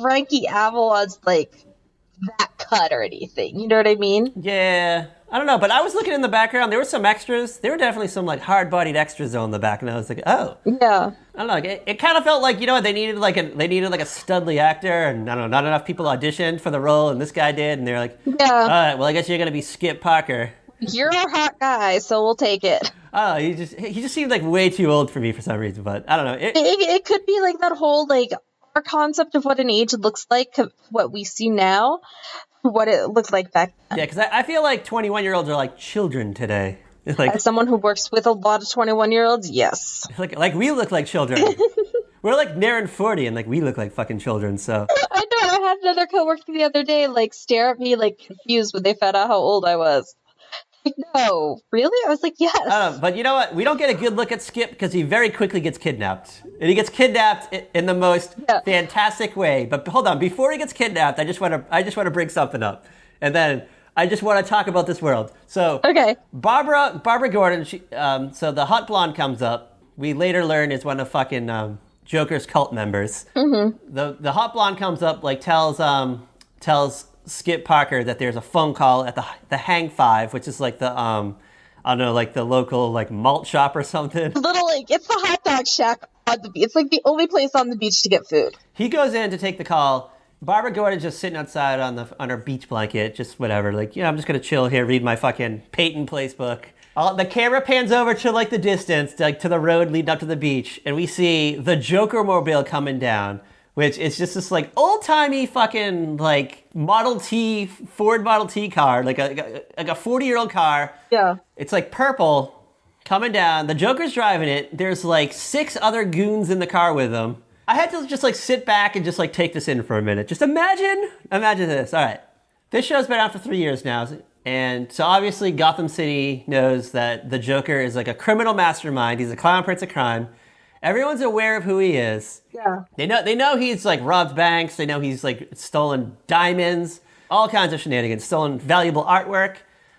Frankie Avalon's like that cut or anything. You know what I mean?
Yeah. I don't know, but I was looking in the background. There were some extras. There were definitely some like hard-bodied extras on the back, and I was like, oh.
Yeah.
I don't know. It kind of felt like, they needed like a studly actor, and I don't know, not enough people auditioned for the role, and this guy did, and they're like,
yeah.
All right, well, I guess you're gonna be Skip Parker.
You're a hot guy, so we'll take it.
Oh, he just seemed like way too old for me for some reason, but I don't know.
It could be like that whole like our concept of what an age looks like, what we see now, what it looked like back then.
Yeah, because I feel like 21-year-olds are like children today. Like,
as someone who works with a lot of 21-year-olds, yes.
Like we look like children. We're like nearing 40, and like we look like fucking children. So
I know. I had another coworker the other day like stare at me like confused when they found out how old I was. Like, no, really? I was like, yes.
I don't know, but you know what? We don't get a good look at Skip because he very quickly gets kidnapped. And he gets kidnapped in the most fantastic way. But hold on, before he gets kidnapped, I just want to bring something up, and then I just want to talk about this world. So,
okay,
Barbara Gordon. So the hot blonde comes up. We later learn is one of fucking Joker's cult members.
Mm-hmm.
The hot blonde comes up, like tells Skip Parker that there's a phone call at the Hang Five, which is like the I don't know, like the local like malt shop or something.
Little like it's the hot dog shack on the beach. It's like the only place on the beach to get food.
He goes in to take the call. Barbara Gordon's just sitting outside on her beach blanket, just whatever. Like, I'm just gonna chill here, read my fucking Peyton Place book. The camera pans over to like the distance, like to the road leading up to the beach, and we see the Joker mobile coming down, which is just this like old-timey fucking like Ford Model T car, like a 40-year-old car.
Yeah.
It's like purple coming down. The Joker's driving it. There's like 6 other goons in the car with him. I had to just like sit back and just like take this in for a minute. Just imagine this. All right. This show's been out for 3 years now. And so obviously Gotham City knows that the Joker is like a criminal mastermind. He's a clown prince of crime. Everyone's aware of who he is.
Yeah.
They know he's like robbed banks. They know he's like stolen diamonds, all kinds of shenanigans, stolen valuable artwork.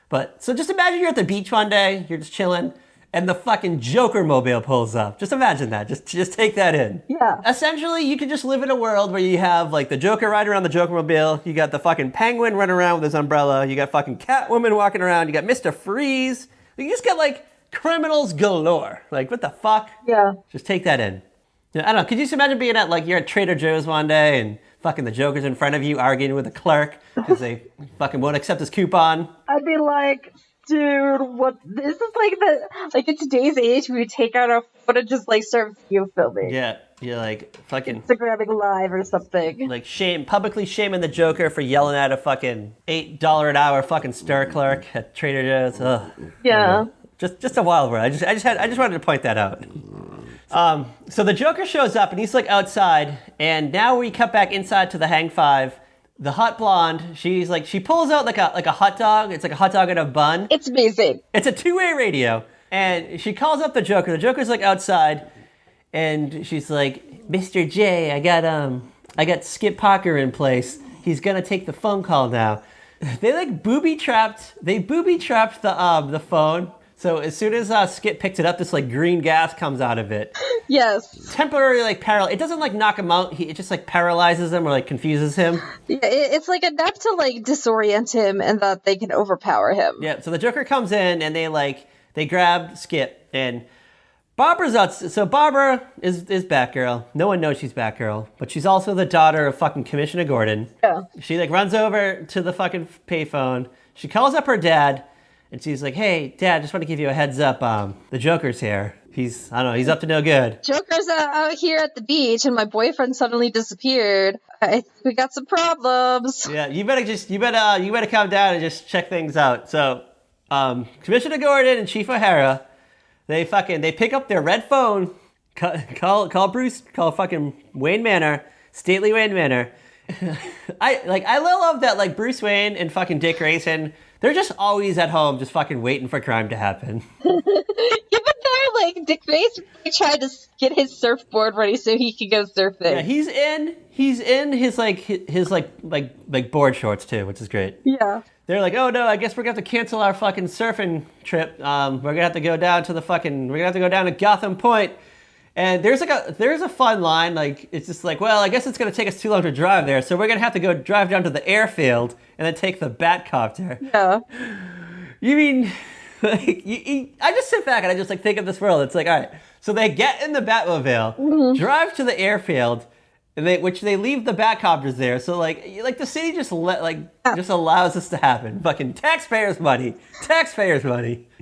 But so just imagine you're at the beach one day, you're just chilling, and the fucking Joker mobile pulls up. Just imagine that. Just take that in.
Yeah.
Essentially, you could just live in a world where you have like the Joker riding around the Joker mobile. You got the fucking Penguin running around with his umbrella. You got fucking Catwoman walking around. You got Mr. Freeze. You just got like criminals galore. Like, what the fuck?
Yeah.
Just take that in. I don't know. Could you just imagine being at like you're at Trader Joe's one day and fucking the Joker's in front of you arguing with the clerk because they fucking won't accept his coupon?
I'd be like, dude, what? This is like in today's age, we would take out our phone and just like start video filming.
Yeah, you're like fucking
Instagramming live or something.
like publicly shaming the Joker for yelling at a fucking $8 an hour fucking stir clerk at Trader Joe's. Ugh.
Yeah.
Just a wild word. I just wanted to point that out. So the Joker shows up and he's like outside, and now we cut back inside to the Hang Five. The hot blonde, she pulls out like a hot dog. It's like a hot dog in a bun.
It's amazing.
It's a 2-way radio, and she calls up the Joker. The Joker's like outside, and she's like, "Mr. J, I got Skip Parker in place. He's gonna take the phone call now." They like booby trapped the phone. So as soon as Skip picked it up, this like green gas comes out of it.
Yes.
temporarily like it doesn't like knock him out. It just like paralyzes him or like confuses him.
Yeah, it's like enough to like disorient him and that they can overpower him.
Yeah. So the Joker comes in and they grab Skip and Barbara's out. So Barbara is Batgirl. No one knows she's Batgirl, but she's also the daughter of fucking Commissioner Gordon.
Yeah.
She like runs over to the fucking payphone. She calls up her dad, and she's like, "Hey, Dad, just want to give you a heads up. The Joker's here. He's he's up to no good.
Joker's out here at the beach, and my boyfriend suddenly disappeared. I think we got some problems."
Yeah, you better come down and just check things out. So, Commissioner Gordon and Chief O'Hara, they pick up their red phone, call fucking Wayne Manor, stately Wayne Manor. I love that like Bruce Wayne and fucking Dick Grayson, they're just always at home, just fucking waiting for crime to happen.
Even though like Dick Grayson tried to get his surfboard ready so he could go surfing.
Yeah, he's in his board shorts too, which is great.
Yeah.
They're like, oh no, I guess we're gonna have to cancel our fucking surfing trip. We're gonna have to go down to Gotham Point. And there's a fun line, like it's just like, well, I guess it's gonna take us too long to drive there, so we're gonna have to go drive down to the airfield and then take the Batcopter.
Yeah.
You mean, like, I just sit back and I just like think of this world. It's like, all right, so they get in the Batmobile, drive to the airfield, and they leave the Batcopters there. So like the city just just allows this to happen. Fucking taxpayers' money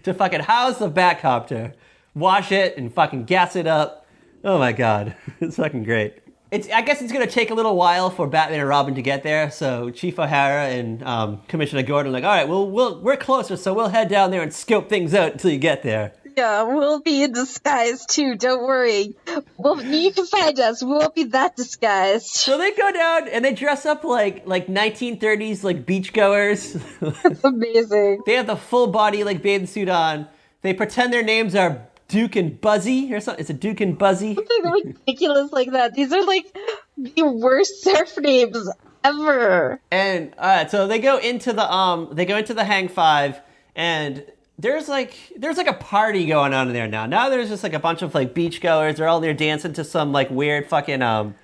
to fucking house the Batcopter, wash it, and fucking gas it up. Oh my god, it's fucking great. I guess it's going to take a little while for Batman and Robin to get there, so Chief O'Hara and Commissioner Gordon are like, all right, we're closer, so we'll head down there and scope things out until you get there.
Yeah, we'll be in disguise too, don't worry. You can find us, we won't be that disguised.
So they go down and they dress up like 1930s like beachgoers.
It's amazing.
They have the full body like bathing suit on. They pretend their names are Duke and Buzzy or something. It's a Duke and Buzzy.
Something ridiculous like that. These are like the worst surf names ever.
And so they go into the Hang Five, and there's like a party going on in there now. Now there's just like a bunch of like beachgoers. They're all there dancing to some like weird fucking I don't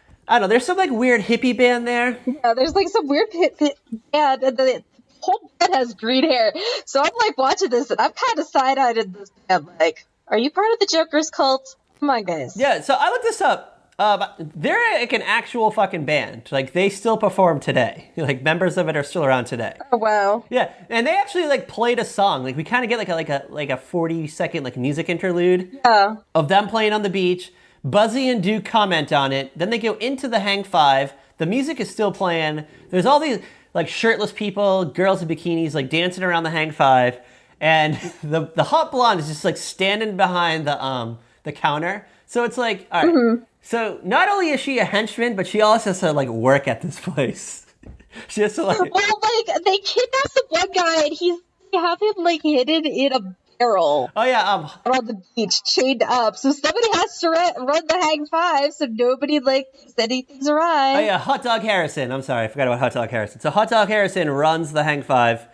know. There's some like weird hippie band there.
Yeah, there's like some weird band, and the whole band has green hair. So I'm like watching this, and I'm kind of side-eyed in this band, like, are you part of the Joker's cult? Come on, guys.
Yeah, so I looked this up. They're like an actual fucking band. Like, they still perform today. Like, members of it are still around today.
Oh, wow.
Yeah, and they actually, like, played a song. Like, we kind of get, like a 40-second, like, music interlude of them playing on the beach. Buzzy and Duke comment on it. Then they go into the Hang Five. The music is still playing. There's all these, like, shirtless people, girls in bikinis, like, dancing around the Hang Five. And the hot blonde is just like standing behind the counter. So it's like, all right. Mm-hmm. So not only is she a henchman, but she also has to like work at this place. She has to like.
Well, like they kidnap the one guy, and they have him like hidden in a barrel.
Oh yeah,
on the beach, chained up. So somebody has to run the Hang Five, so nobody like thinks anything's awry.
Oh yeah, Hot Dog Harrison. I'm sorry, I forgot about Hot Dog Harrison. So Hot Dog Harrison runs the Hang Five.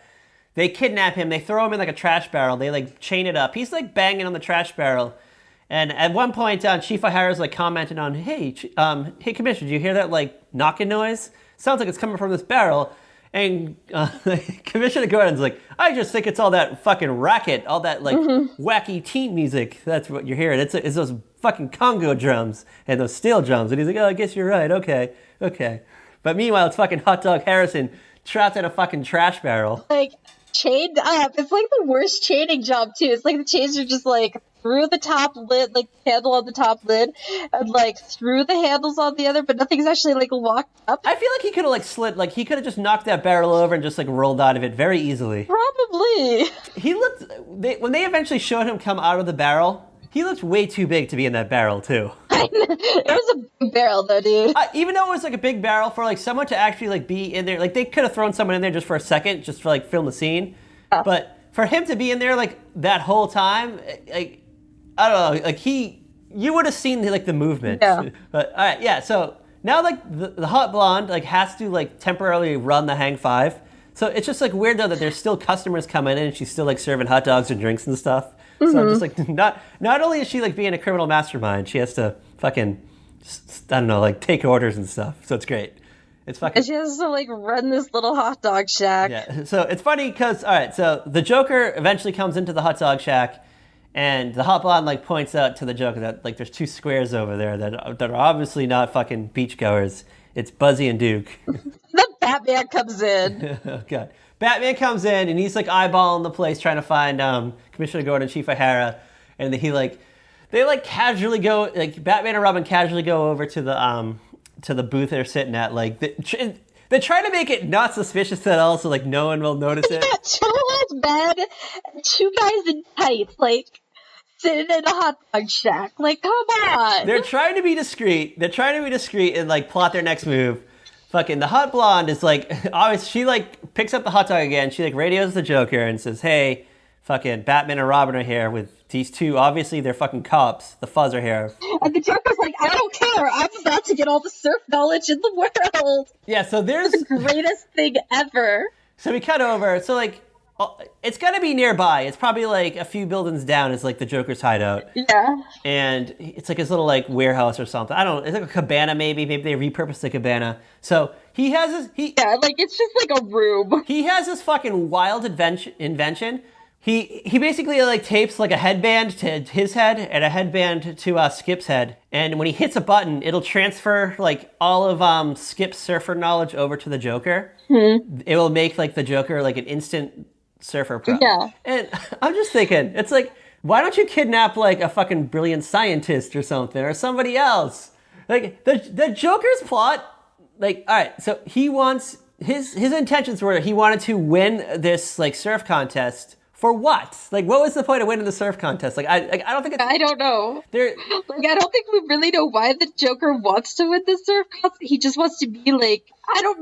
They kidnap him. They throw him in like a trash barrel. They like chain it up. He's like banging on the trash barrel. And at one point, Chief O'Hara's like commenting on, hey, Commissioner, did you hear that like knocking noise? Sounds like it's coming from this barrel. And Commissioner Gordon's like, I just think it's all that fucking racket, all that like wacky teen music. That's what you're hearing. It's those fucking Congo drums and those steel drums. And he's like, oh, I guess you're right. Okay. But meanwhile, it's fucking Hot Dog Harrison trapped in a fucking trash barrel.
Like, chained up. It's like the worst chaining job too. It's like the chains are just like through the top lid, like handle on the top lid, and like through the handles on the other, but nothing's actually like locked up.
I feel like he could have like slid, like he could have just knocked that barrel over and just like rolled out of it very easily.
Probably.
When they eventually showed him come out of the barrel, he looked way too big to be in that barrel too.
It was a big barrel though, dude.
Even though it was like a big barrel, for like someone to actually like be in there, like they could have thrown someone in there just for a second, just for like film the scene. But for him to be in there like that whole time, like I don't know, like you would have seen like the movement.
Yeah.
But all right, yeah. So now like the hot blonde like has to like temporarily run the Hang Five. So it's just like weird though that there's still customers coming in and she's still like serving hot dogs and drinks and stuff. So I'm just like, not only is she like being a criminal mastermind, she has to fucking, I don't know, like take orders and stuff. So it's great. It's fucking.
And she has to like run this little hot dog shack.
Yeah. So it's funny because, all right, so the Joker eventually comes into the hot dog shack, and the hot blonde like points out to the Joker that like there's two squares over there that are obviously not fucking beachgoers. It's Buzzy and Duke.
The Batman comes in.
Oh god. Batman comes in and he's like eyeballing the place trying to find Commissioner Gordon and Chief O'Hara, and they casually go, like Batman and Robin casually go over to the booth they're sitting at, like they're trying to make it not suspicious at all, so like no one will notice it.
Got two bed, two guys in tights, like sitting in a hot dog shack. Like, come on.
They're trying to be discreet. And like plot their next move. Fucking the hot blonde is like, always, she like picks up the hot dog again. She like radios the Joker and says, "Hey, fucking Batman and Robin are here with these two. Obviously, they're fucking cops. The Fuzz are here."
And the Joker's like, "I don't care. I'm about to get all the surf knowledge in the world."
Yeah, so there's
the greatest thing ever.
So we cut over. So like, it's gotta be nearby. It's probably like a few buildings down. It's like the Joker's hideout.
Yeah.
And it's like his little like warehouse or something. I don't know. It's like a cabana maybe. Maybe they repurposed the cabana. So he has this.
Yeah, like it's just like a room.
He has this fucking wild invention. He basically like tapes like a headband to his head and a headband to Skip's head. And when he hits a button, it'll transfer like all of Skip's surfer knowledge over to the Joker. It will make like the Joker like an instant surfer pro.
Yeah.
And I'm just thinking, it's like, why don't you kidnap like a fucking brilliant scientist or something, or somebody else? Like the Joker's plot, like, all right, so he wants his intentions were he wanted to win this like surf contest. For what? Like, what was the point of winning the surf contest? Like, I don't think it's...
I don't know.
There,
like, I don't think we really know why the Joker wants to win the surf contest. He just wants to be like,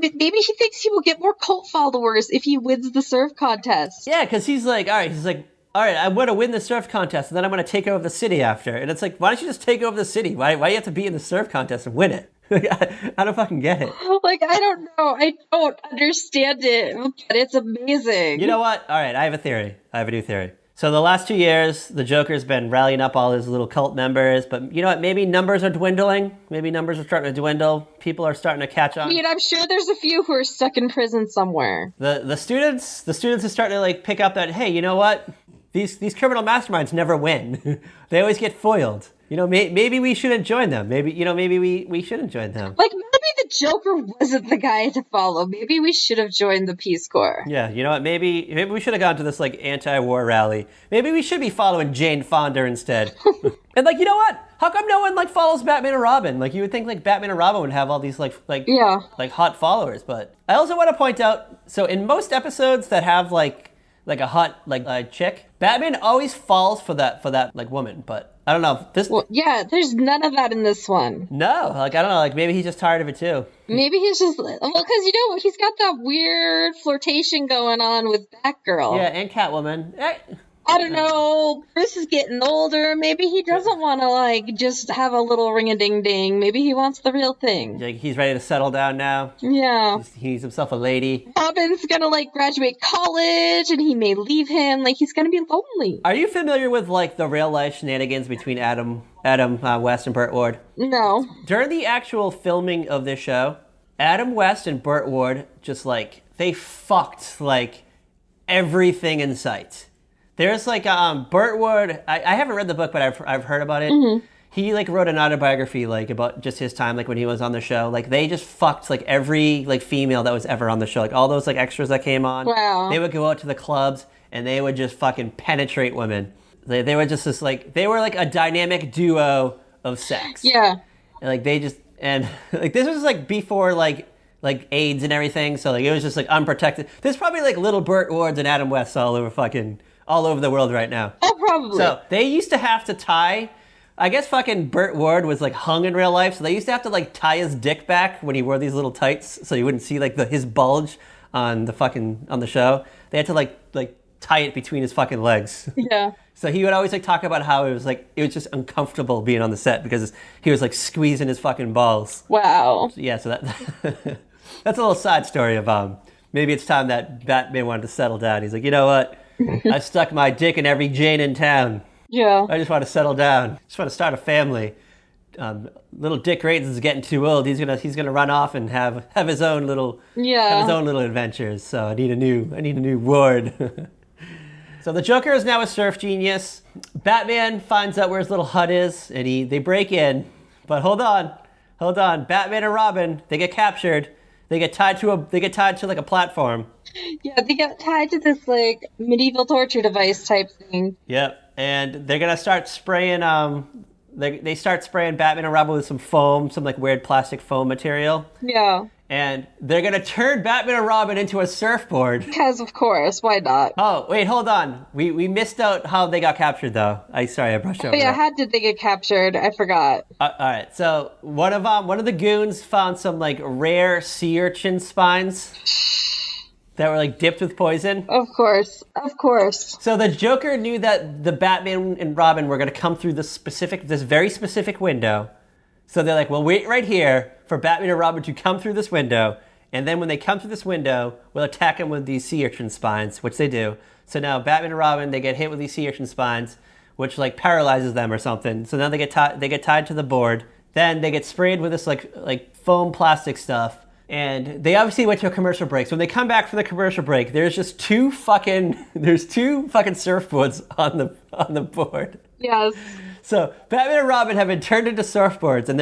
maybe he thinks he will get more cult followers if he wins the surf contest.
Yeah, because he's like, all right, I want to win the surf contest, and then I'm going to take over the city after. And it's like, why don't you just take over the city? Why do you have to be in the surf contest and win it? I don't fucking get it.
Like, I don't know. I don't understand it, but it's amazing.
You know what? All right, I have a theory. I have a new theory. So the last 2 years, the Joker's been rallying up all his little cult members, but you know what? Maybe numbers are dwindling. Maybe numbers are starting to dwindle. People are starting to catch on.
I mean, I'm sure there's a few who are stuck in prison somewhere.
The students are starting to like pick up that, hey, you know what? These criminal masterminds never win. They always get foiled. You know, maybe we shouldn't join them. Maybe we shouldn't join them.
Like, maybe the Joker wasn't the guy to follow. Maybe we should have joined the Peace Corps.
Yeah, you know what? Maybe we should have gone to this, like, anti-war rally. Maybe we should be following Jane Fonda instead. And, like, you know what? How come no one, like, follows Batman and Robin? Like, you would think, like, Batman and Robin would have all these, like hot followers. But I also want to point out, so in most episodes that have, like a hot, like, chick, Batman always falls for that, like, woman. But I don't know.
Well, yeah, there's none of that in this one.
No, like, I don't know. Like, maybe he's just tired of it, too.
Maybe he's just... Well, because, you know, he's got that weird flirtation going on with Batgirl.
Yeah, and Catwoman.
I don't know. Bruce is getting older. Maybe he doesn't want to, like, just have a little ring-a-ding-ding. Maybe he wants the real thing.
Like, he's ready to settle down now.
Yeah.
He needs himself a lady.
Robin's gonna, like, graduate college, and he may leave him. Like, he's gonna be lonely.
Are you familiar with, like, the real-life shenanigans between Adam West and Burt Ward?
No.
During the actual filming of this show, Adam West and Burt Ward just, like, they fucked, like, everything in sight. There's like Burt Ward. I haven't read the book, but I've heard about it. Mm-hmm. He like wrote an autobiography like about just his time, like when he was on the show. Like they just fucked like every like female that was ever on the show. Like all those like extras that came on.
Wow.
They would go out to the clubs and they would just fucking penetrate women. They were just this like they were like a dynamic duo of sex.
Yeah.
And like they just and like this was like before like AIDS and everything. So like it was just like unprotected. There's probably like little Burt Wards and Adam West all over the world right now.
Oh, probably.
So they used to have to tie, I guess fucking Burt Ward was like hung in real life, so they used to have to like tie his dick back when he wore these little tights so you wouldn't see like his bulge on the show. They had to like tie it between his fucking legs.
Yeah.
So he would always like talk about how it was just uncomfortable being on the set because he was like squeezing his fucking balls.
Wow.
Yeah, so that that's a little side story of maybe it's time that Batman wanted to settle down. He's like, you know what? I stuck my dick in every Jane in town.
Yeah.
I just want to settle down. Just want to start a family. Little Dick Grayson is getting too old. He's gonna run off and have his own little adventures. So I need a new ward. So the Joker is now a surf genius. Batman finds out where his little hut is, and they break in. But hold on. Batman and Robin, they get captured. They get tied to like a platform.
Yeah, they get tied to this like medieval torture device type thing.
Yep, and they're gonna start spraying. They start spraying Batman and Robin with some foam, some like weird plastic foam material.
Yeah.
And they're gonna turn Batman and Robin into a surfboard.
Because of course, why not?
Oh wait, hold on. We missed out how they got captured though. I brushed over.
Oh yeah,
that.
how did they get captured? I forgot.
All right, so one of the goons found some like rare sea urchin spines that were like dipped with poison.
Of course.
So the Joker knew that the Batman and Robin were gonna come through this very specific window. So they're like, well, wait right here for Batman and Robin to come through this window, and then when they come through this window, we'll attack them with these sea urchin spines, which they do. So now Batman and Robin, they get hit with these sea urchin spines, which like paralyzes them or something. So now they get tied to the board. Then they get sprayed with this like foam plastic stuff, and they obviously went to a commercial break. So when they come back from the commercial break, there's two fucking surfboards on the board.
Yes.
So Batman and Robin have been turned into surfboards, and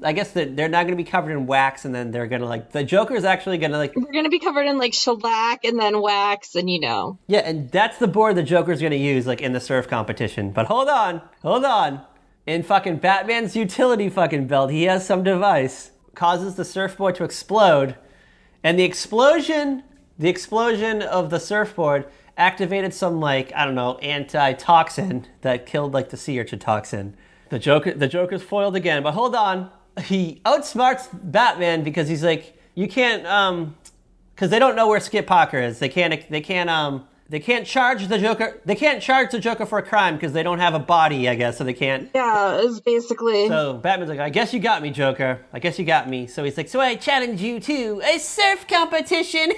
I guess that they're not going to be covered in wax, and then they're going to the Joker is actually going to
They're going to be covered in like shellac and then wax, and
Yeah, and that's the board the Joker's going to use in the surf competition. But hold on. In fucking Batman's utility fucking belt, he has some device causes the surfboard to explode, and the explosion of the surfboard activated some antitoxin that killed the sea urchin toxin. The Joker's foiled again, but hold on. He outsmarts Batman because he's like, you can't because they don't know where Skip Parker is. They can't charge the Joker. They can't charge the Joker for a crime because they don't have a body, I guess, so they can't.
Yeah, it's basically.
So Batman's like, I guess you got me, Joker. I guess you got me. So he's like, so I challenge you to a surf competition.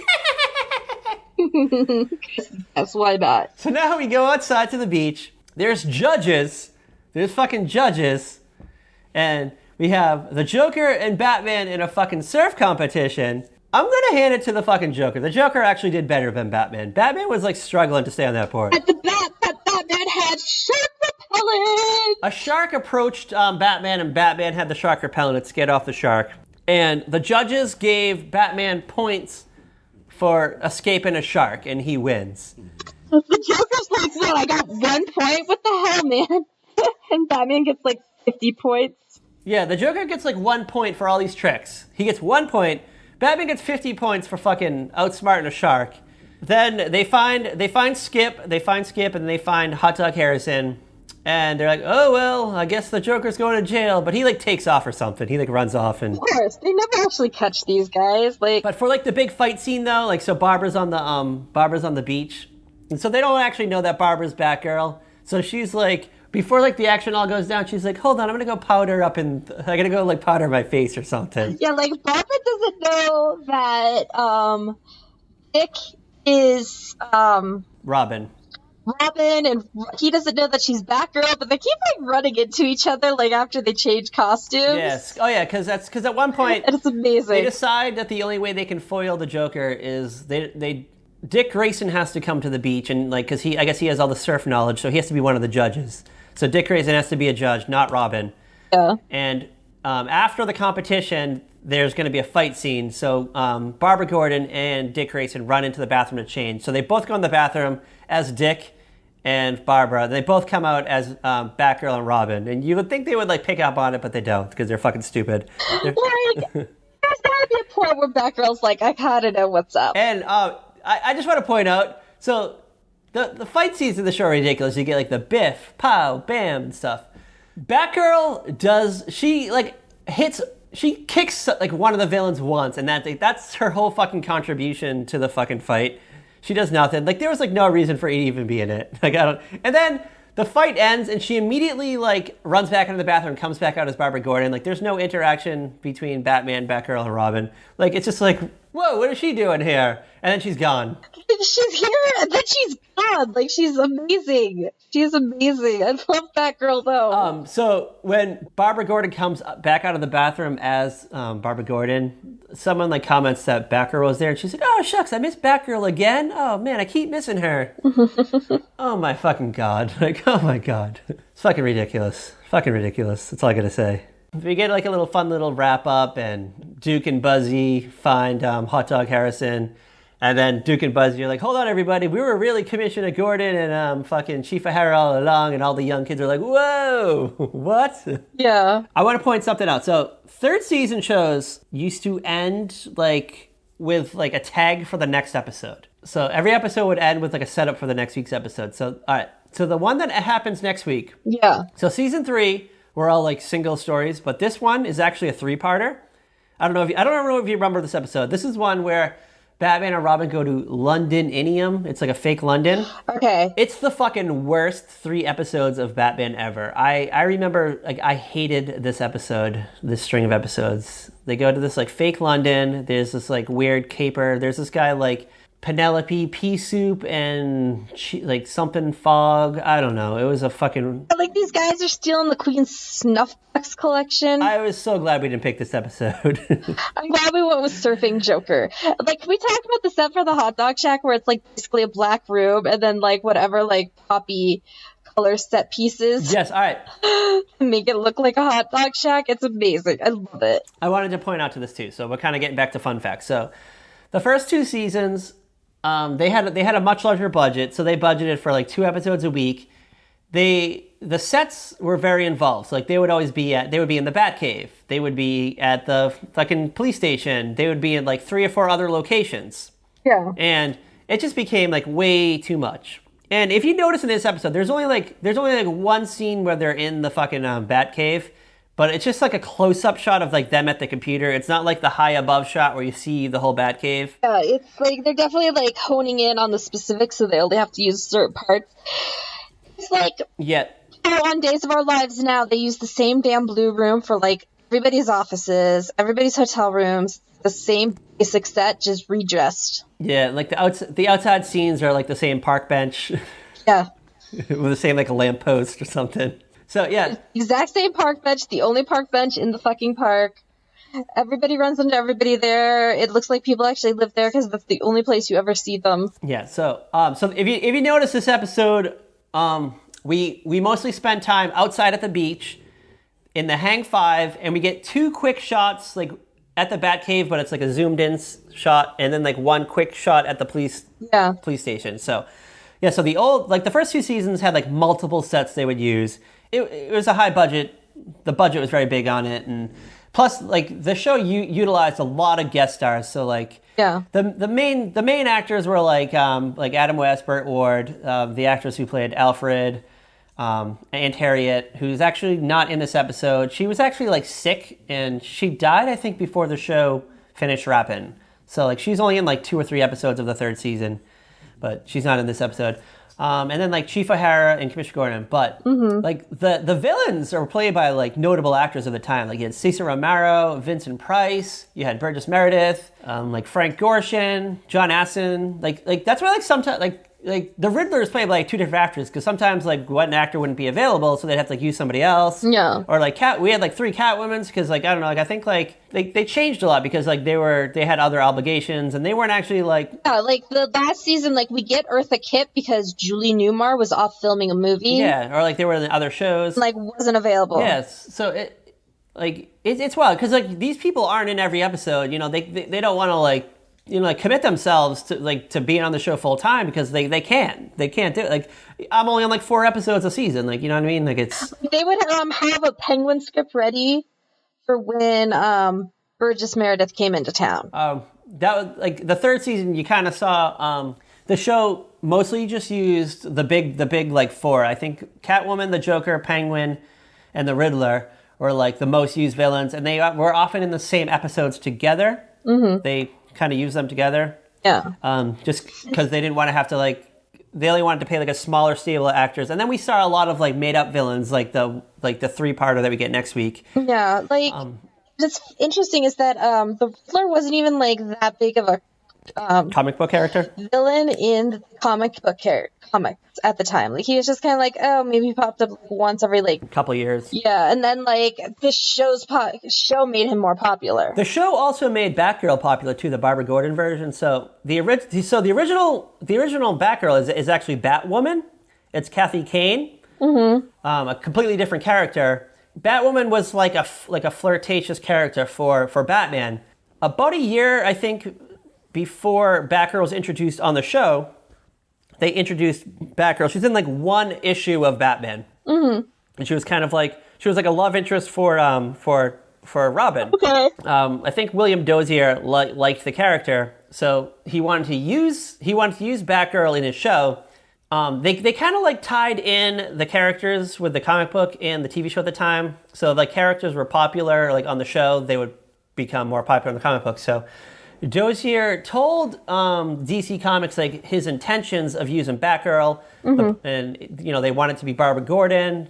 Yes, why not?
So now we go outside to the beach. There's fucking judges. And we have the Joker and Batman in a fucking surf competition. I'm gonna hand it to the fucking Joker. The Joker actually did better than Batman. Batman was struggling to stay on that board.
At the Batman had shark repellent!
A shark approached Batman, and Batman had the shark repellent. It scared off the shark. And the judges gave Batman points for escaping a shark, and he wins.
The Joker's like, what, I got 1 point? What the hell, man? And Batman gets 50 points.
Yeah, the Joker gets 1 point for all these tricks. He gets 1 point. Batman gets 50 points for fucking outsmarting a shark. Then they find Skip, and then they find Hot Dog Harrison, and they're like, oh well, I guess the Joker's going to jail, but he takes off or something. He runs off, and
of course they never actually catch these guys.
But for the big fight scene though, so Barbara's on the beach, and so they don't actually know that Barbara's Batgirl. So she's before the action all goes down, she's like, hold on, I'm gonna go powder powder my face or something.
Yeah, Barbara doesn't know that Dick is
Robin,
and he doesn't know that she's Batgirl, but they keep running into each other after they change costumes.
Yes. Oh yeah, because at one point
and it's amazing.
They decide that the only way they can foil the Joker is Dick Grayson has to come to the beach, and because I guess he has all the surf knowledge, so he has to be one of the judges. So Dick Grayson has to be a judge, not Robin.
Yeah.
And after the competition, there's going to be a fight scene. So Barbara Gordon and Dick Grayson run into the bathroom to change. So they both go in the bathroom as Dick and Barbara. They both come out as Batgirl and Robin. And you would think they would pick up on it, but they don't because they're fucking stupid.
There's gotta be a point where Batgirl's I gotta know what's up.
And I just want to point out, so the fight scenes in the show are ridiculous. You get the biff, pow, bam, and stuff. Batgirl she kicks one of the villains once, and that's her whole fucking contribution to the fucking fight. She does nothing. There was no reason for her to even be in it. And then the fight ends, and she immediately runs back into the bathroom, comes back out as Barbara Gordon. There's no interaction between Batman, Batgirl, and Robin. It's just whoa, what is she doing here? And then she's gone.
She's here and then she's gone. Like, she's amazing. She's amazing. I love that girl, though.
So when Barbara Gordon comes back out of the bathroom as Barbara Gordon, someone like comments that Batgirl was there, and she's like, "Oh shucks, I miss Batgirl again. Oh man, I keep missing her." Oh my fucking god! Like, oh my god, it's fucking ridiculous. Fucking ridiculous. That's all I gotta say. We get like a little fun little wrap up, and Duke and Buzzy find Hot Dog Harrison. And then Duke and Buzzy are like, hold on, everybody. We were really Commissioner Gordon and fucking Chief O'Hara all along. And all the young kids are like, whoa, what?
Yeah.
I want to point something out. So third season shows used to end like with like a tag for the next episode. So every episode would end with like a setup for the next week's episode. So, all right. So the one that happens next week.
Yeah.
So season 3, we're all like single stories. But this one is actually a 3-parter. I don't know if you remember this episode. This is one where Batman and Robin go to London-inium. It's like a fake London.
Okay.
It's the fucking worst 3 episodes of Batman ever. I remember, like, I hated this episode, this string of episodes. They go to this, like, fake London. There's this, like, weird caper. There's this guy, like, Penelope Pea Soup and, like, something Fog. I don't know. It was a fucking...
Like, these guys are stealing the Queen's snuff box collection.
I was so glad we didn't pick this episode.
I'm glad we went with Surfing Joker. Like, can we talk about the set for the hot dog shack where it's, like, basically a black room and then, like, whatever, like, poppy color set pieces?
Yes, all right.
Make it look like a hot dog shack. It's amazing. I love it.
I wanted to point out to this, too. So we're kind of getting back to fun facts. So the first 2 seasons... they had a much larger budget, so they budgeted for like 2 episodes a week. The sets were very involved. So like they would be in the Batcave. They would be at the fucking police station. They would be in like 3 or 4 other locations.
Yeah.
And it just became like way too much. And if you notice in this episode, there's only like one scene where they're in the fucking Batcave. But it's just like a close-up shot of like them at the computer. It's not like the high above shot where you see the whole Batcave.
Yeah, it's like they're definitely like honing in on the specifics, so they only have to use certain parts. It's like on Days of Our Lives now, they use the same damn blue room for like everybody's offices, everybody's hotel rooms, the same basic set, just redressed.
Yeah, like the outside scenes are like the same park bench.
Yeah.
With the same like lamppost or something. So, yeah.
Exact same park bench, the only park bench in the fucking park. Everybody runs into everybody there. It looks like people actually live there because that's the only place you ever see them.
Yeah, so if you notice this episode, we mostly spend time outside at the beach in the Hang 5, and we get 2 quick shots like at the Batcave, but it's like a zoomed in shot, and then like 1 quick shot at the police station. So, yeah, so the first 2 seasons had like multiple sets they would use. It was a high budget. The budget was very big on it, and plus, like the show utilized a lot of guest stars. So, like, the main actors were like Adam West, Burt Ward, the actress who played Alfred, Aunt Harriet, who's actually not in this episode. She was actually like sick, and she died, I think, before the show finished wrapping. So, like, she's only in like 2 or 3 episodes of the 3rd season, but she's not in this episode. And then like Chief O'Hara and Commissioner Gordon, but like the villains are played by like notable actors of the time. Like you had Cesar Romero, Vincent Price, you had Burgess Meredith, like Frank Gorshin, John Astin. Like that's why like sometimes like the Riddler is played by like 2 different actors because sometimes like one actor wouldn't be available, so they'd have to like use somebody else.
Yeah.
Or like we had like 3 Catwomans because like I don't know, like I think like they changed a lot because like they had other obligations and they weren't actually like
like the last season like we get Eartha Kitt because Julie Newmar was off filming a movie.
Yeah, or like they were in other shows.
Like wasn't available.
Yes, so it's wild because like these people aren't in every episode. You know, they don't want to like commit themselves to being on the show full time because they can't do it. Like I'm only on like 4 episodes a season. Like you know what I mean? Like it's
they would have a Penguin script ready for when Burgess Meredith came into town.
That was like the 3rd season. You kind of saw the show mostly just used the big like 4. I think Catwoman, the Joker, Penguin, and the Riddler were like the most used villains, and they were often in the same episodes together. Mm-hmm. They kind of use them together.
Yeah.
Just because they didn't want to have to like, they only wanted to pay like a smaller stable of actors, and then we saw a lot of like made up villains, like the 3-parter that we get next week.
Yeah, like What's interesting is that the Riddler wasn't even like that big of a
Comic book character?
villain in the comics at the time. Like he was just kind of like, oh, maybe he popped up like once every like
Couple years.
yeah, and then like this show made him more popular.
The show also made Batgirl popular too, the Barbara Gordon version. So the original Batgirl is actually Batwoman. It's Kathy Kane, a completely different character. Batwoman was like a flirtatious character for Batman. About a year, I think, before Batgirl was introduced on the show, they introduced Batgirl. She's in like one issue of Batman, and she was kind of like a love interest for Robin.
Okay.
I think William Dozier liked the character, so he wanted to use Batgirl in his show. They kind of like tied in the characters with the comic book and the TV show at the time. So like characters were popular like on the show, they would become more popular in the comic book. So Dozier told DC Comics like his intentions of using Batgirl, and they wanted to be Barbara Gordon,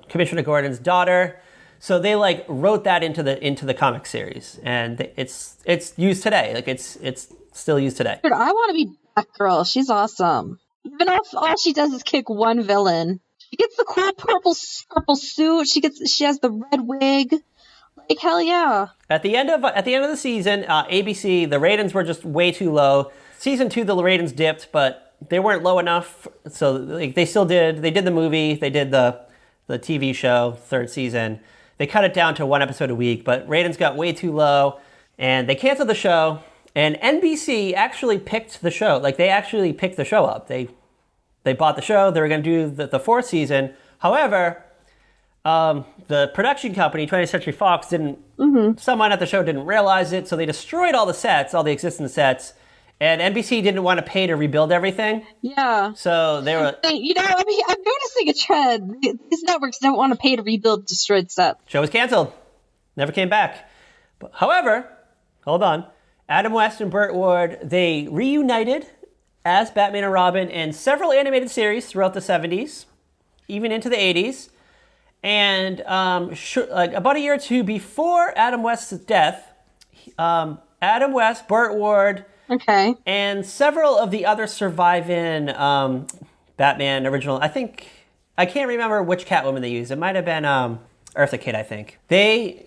Commissioner Gordon's daughter. So they like wrote that into the comic series, and it's used today. Like it's still used today.
Dude, I want to be Batgirl. She's awesome. Even if all she does is kick one villain, she gets the cool purple suit. She has the red wig. Like hell yeah!
At the end of the season, ABC, the ratings were just way too low. Season 2, the ratings dipped, but they weren't low enough. So like, they did the movie, they did the TV show, third season. They cut it down to one episode a week, but ratings got way too low, and they canceled the show. And NBC actually picked the show. Like they actually picked the show up. They bought the show. They were going to do the fourth season. However, the production company, 20th Century Fox, someone at the show didn't realize it, so they destroyed all the existing sets, and NBC didn't want to pay to rebuild everything.
Yeah.
So they were...
I'm noticing a trend. These networks don't want to pay to rebuild destroyed sets.
Show was canceled. Never came back. However, hold on. Adam West and Burt Ward, they reunited as Batman and Robin in several animated series throughout the 70s, even into the 80s. And about a year or two before Adam West's death, Adam West, Burt Ward, and several of the other surviving Batman original, I can't remember which Catwoman they used. It might have been Eartha Kitt, I think. They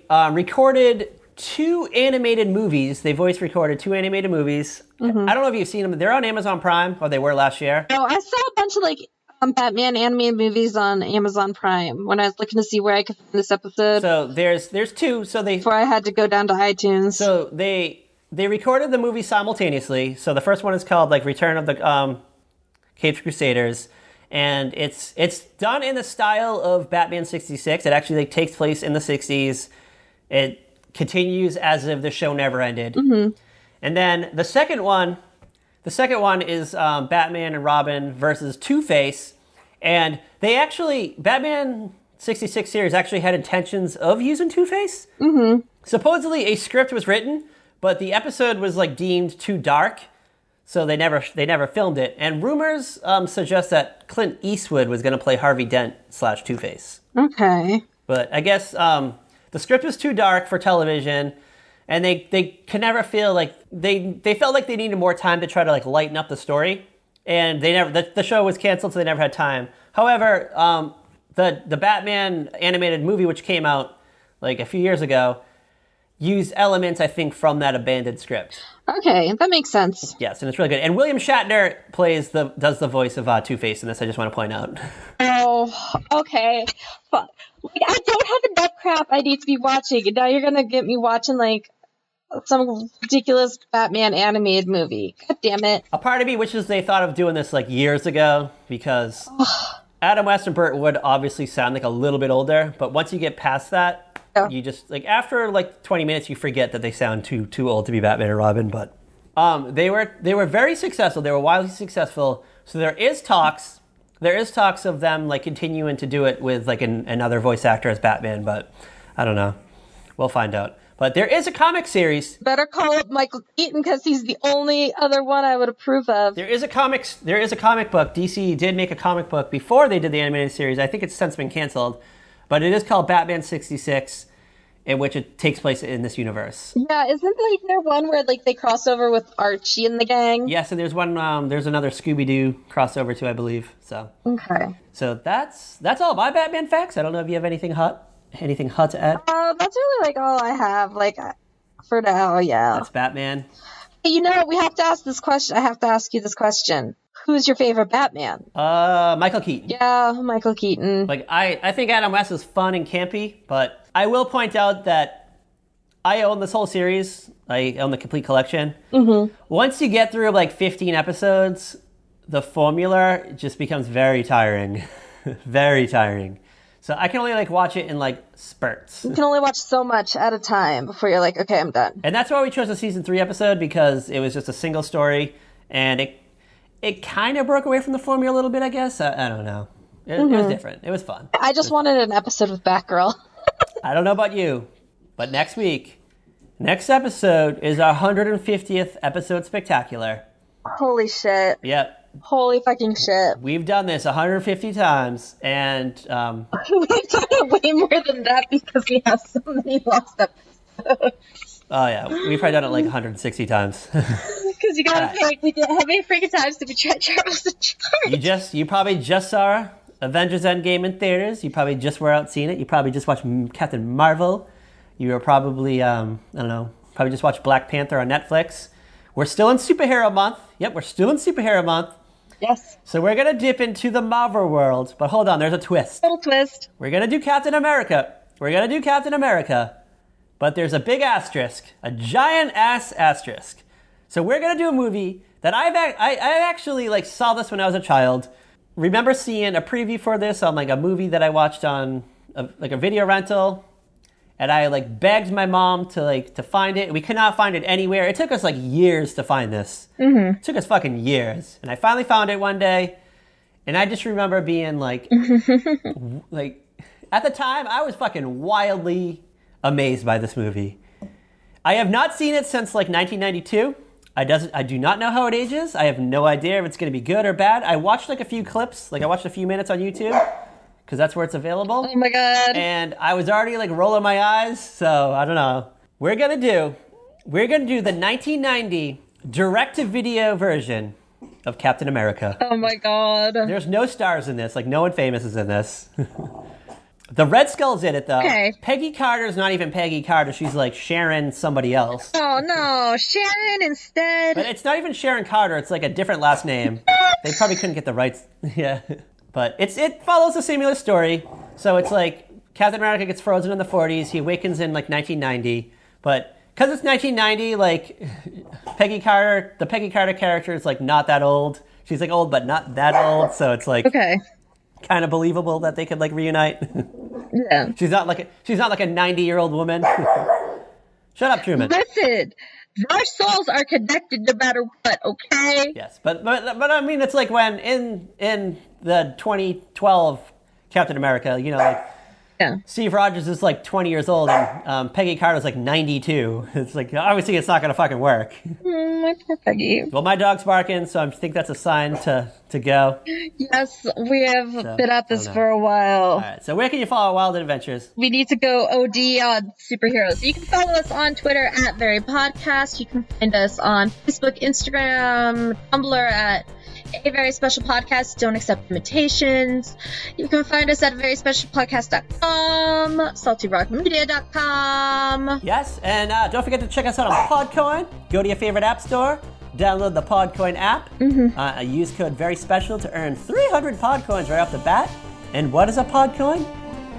recorded two animated movies. They voice recorded two animated movies. I don't know if you've seen them. They're on Amazon Prime, or they were last year.
No, I saw a bunch of Batman animated movies on Amazon Prime when I was looking to see where I could find this episode.
So there's two. So
before I had to go down to iTunes.
So they recorded the movie simultaneously. So the first one is called like Return of the Caped Crusaders, and it's done in the style of Batman 66. It actually takes place in the 60s. It continues as if the show never ended. And then the second one is Batman and Robin versus Two-Face, and Batman 66 series actually had intentions of using Two-Face. Supposedly a script was written, but the episode was like deemed too dark, so they never filmed it. And rumors suggest that Clint Eastwood was going to play Harvey Dent / Two-Face.
Okay.
But I guess the script was too dark for television, and they could never feel like they felt like they needed more time to try to like lighten up the story, and the show was canceled, so they never had time. However, the Batman animated movie, which came out like a few years ago, used elements, I think, from that abandoned script.
Okay, that makes sense.
Yes, and it's really good. And William Shatner does the voice of Two-Face in this. I just want to point out.
Oh, okay. Fuck. Like, I don't have enough crap I need to be watching, and now you're gonna get me watching like some ridiculous Batman animated movie. God damn it.
A part of me wishes they thought of doing this like years ago, because Adam West and Burt Wood obviously sound like a little bit older, but once you get past that, you just like after like 20 minutes you forget that they sound too old to be Batman and Robin. But they were very successful. They were wildly successful. So there is talks of them like continuing to do it with like another voice actor as Batman, but I don't know. We'll find out. But there is a comic series.
Better call up Michael Keaton, because he's the only other one I would approve of.
There is a comic book. DC did make a comic book before they did the animated series. I think it's since been canceled. But it is called Batman 66. in which it takes place in this universe.
Yeah, isn't like there one where like they cross over with Archie and the gang?
Yes, and there's one. There's another Scooby-Doo crossover too, I believe. So
Okay.
So that's all my Batman facts. I don't know if you have anything hot to add.
That's really like all I have. Like for now, yeah.
That's Batman.
Hey, you know, we have to ask this question. I have to ask you this question. Who's your favorite Batman?
Michael Keaton.
Yeah, Michael Keaton.
Like I think Adam West is fun and campy, but I will point out that I own this whole series. I own the complete collection. Mm-hmm. Once you get through like 15 episodes, the formula just becomes very tiring. Very tiring. So I can only like watch it in like spurts.
You can only watch so much at a time before you're like, okay, I'm done.
And that's why we chose the season 3 episode, because it was just a single story, and it kind of broke away from the formula a little bit, I guess. I don't know. It was different. It was fun.
I just wanted an episode with Batgirl.
I don't know about you, but next episode is our 150th episode spectacular.
Holy shit.
Yep.
Holy fucking shit.
We've done this 150 times, and
We've done it way more than that because we have so many lost episodes.
oh yeah, we've probably done it like 160 times.
Because you gotta think, we did how many freaking times did we try Charles in Charge?
You probably just saw Avengers Endgame in theaters. You probably just were out seeing it. You probably just watched Captain Marvel. You were probably, I don't know, probably just watched Black Panther on Netflix. We're still in Superhero Month. Yep, we're still in Superhero Month.
Yes.
So we're going to dip into the Marvel world. But hold on, there's a twist.
Little twist.
We're going to do Captain America. But there's a big asterisk. A giant ass asterisk. So we're going to do a movie that I actually like saw this when I was a child. Remember seeing a preview for this on like a movie that I watched on a video rental. And I like begged my mom to find it. We could not find it anywhere. It took us like years to find this. Mm-hmm. It took us fucking years. And I finally found it one day. And I just remember being like, like at the time I was fucking wildly amazed by this movie. I have not seen it since like 1992. I do not know how it ages. I have no idea if it's going to be good or bad. I watched like a few clips. Like I watched a few minutes on YouTube. Because that's where it's available.
Oh my god.
And I was already like rolling my eyes, so I don't know. We're gonna do the 1990 direct-to-video version of Captain America.
Oh my god.
There's no stars in this, like no one famous is in this. The Red Skull's in it though.
Okay.
Peggy Carter's not even Peggy Carter, she's like Sharon somebody else.
Oh no, Sharon instead.
But it's not even Sharon Carter, it's like a different last name. They probably couldn't get the rights. Yeah. But it follows a similar story. So it's like Captain America gets frozen in the 40s. He awakens in like 1990. But because it's 1990, like the Peggy Carter character is like not that old. She's like old, but not that old. So it's like kind of believable that they could like reunite.
Yeah.
She's not like a 90-year-old woman. Shut up, Truman.
Listen. Our souls are connected no matter what, okay?
Yes, but I mean, it's like when in the 2012 Captain America, you know, like Steve Rogers is like 20 years old and Peggy Carter's like 92. It's like, obviously it's not going to fucking work.
My poor Peggy.
Well, my dog's barking, so I think that's a sign to go.
Yes, we have been at this for a while.
All right, so where can you follow Wild Adventures?
We need to go OD on superheroes. You can follow us on Twitter at Very Podcast. You can find us on Facebook, Instagram, Tumblr at A Very Special Podcast. Don't accept invitations. You can find us at veryspecialpodcast.com, saltyrockmedia.com.
Yes, and don't forget to check us out on Podcoin. Go to your favorite app store. Download the Podcoin app. Mm-hmm. Use code VERYSPECIAL to earn 300 Podcoins right off the bat. And what is a Podcoin?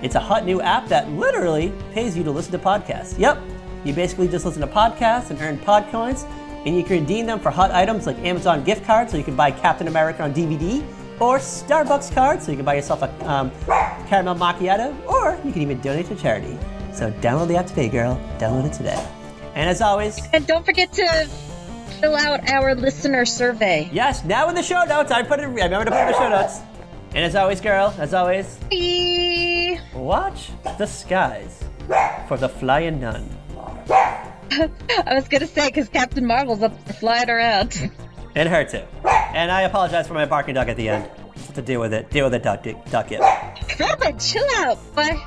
It's a hot new app that literally pays you to listen to podcasts. Yep, you basically just listen to podcasts and earn Podcoins, and you can redeem them for hot items like Amazon gift cards, so you can buy Captain America on DVD, or Starbucks cards, so you can buy yourself a caramel macchiato, or you can even donate to charity. So download the app today, girl. Download it today. And as always...
And don't forget to fill out our listener survey.
Yes, now in the show notes. I remember to put it in the show notes. And as always, girl, as always...
Bye.
Watch the skies for the flying nun.
I was gonna say, because Captain Marvel's up there flying around.
And her too. And I apologize for my barking dog at the end. To deal with it. Deal with it, duck it.
Robin, chill out. Bye.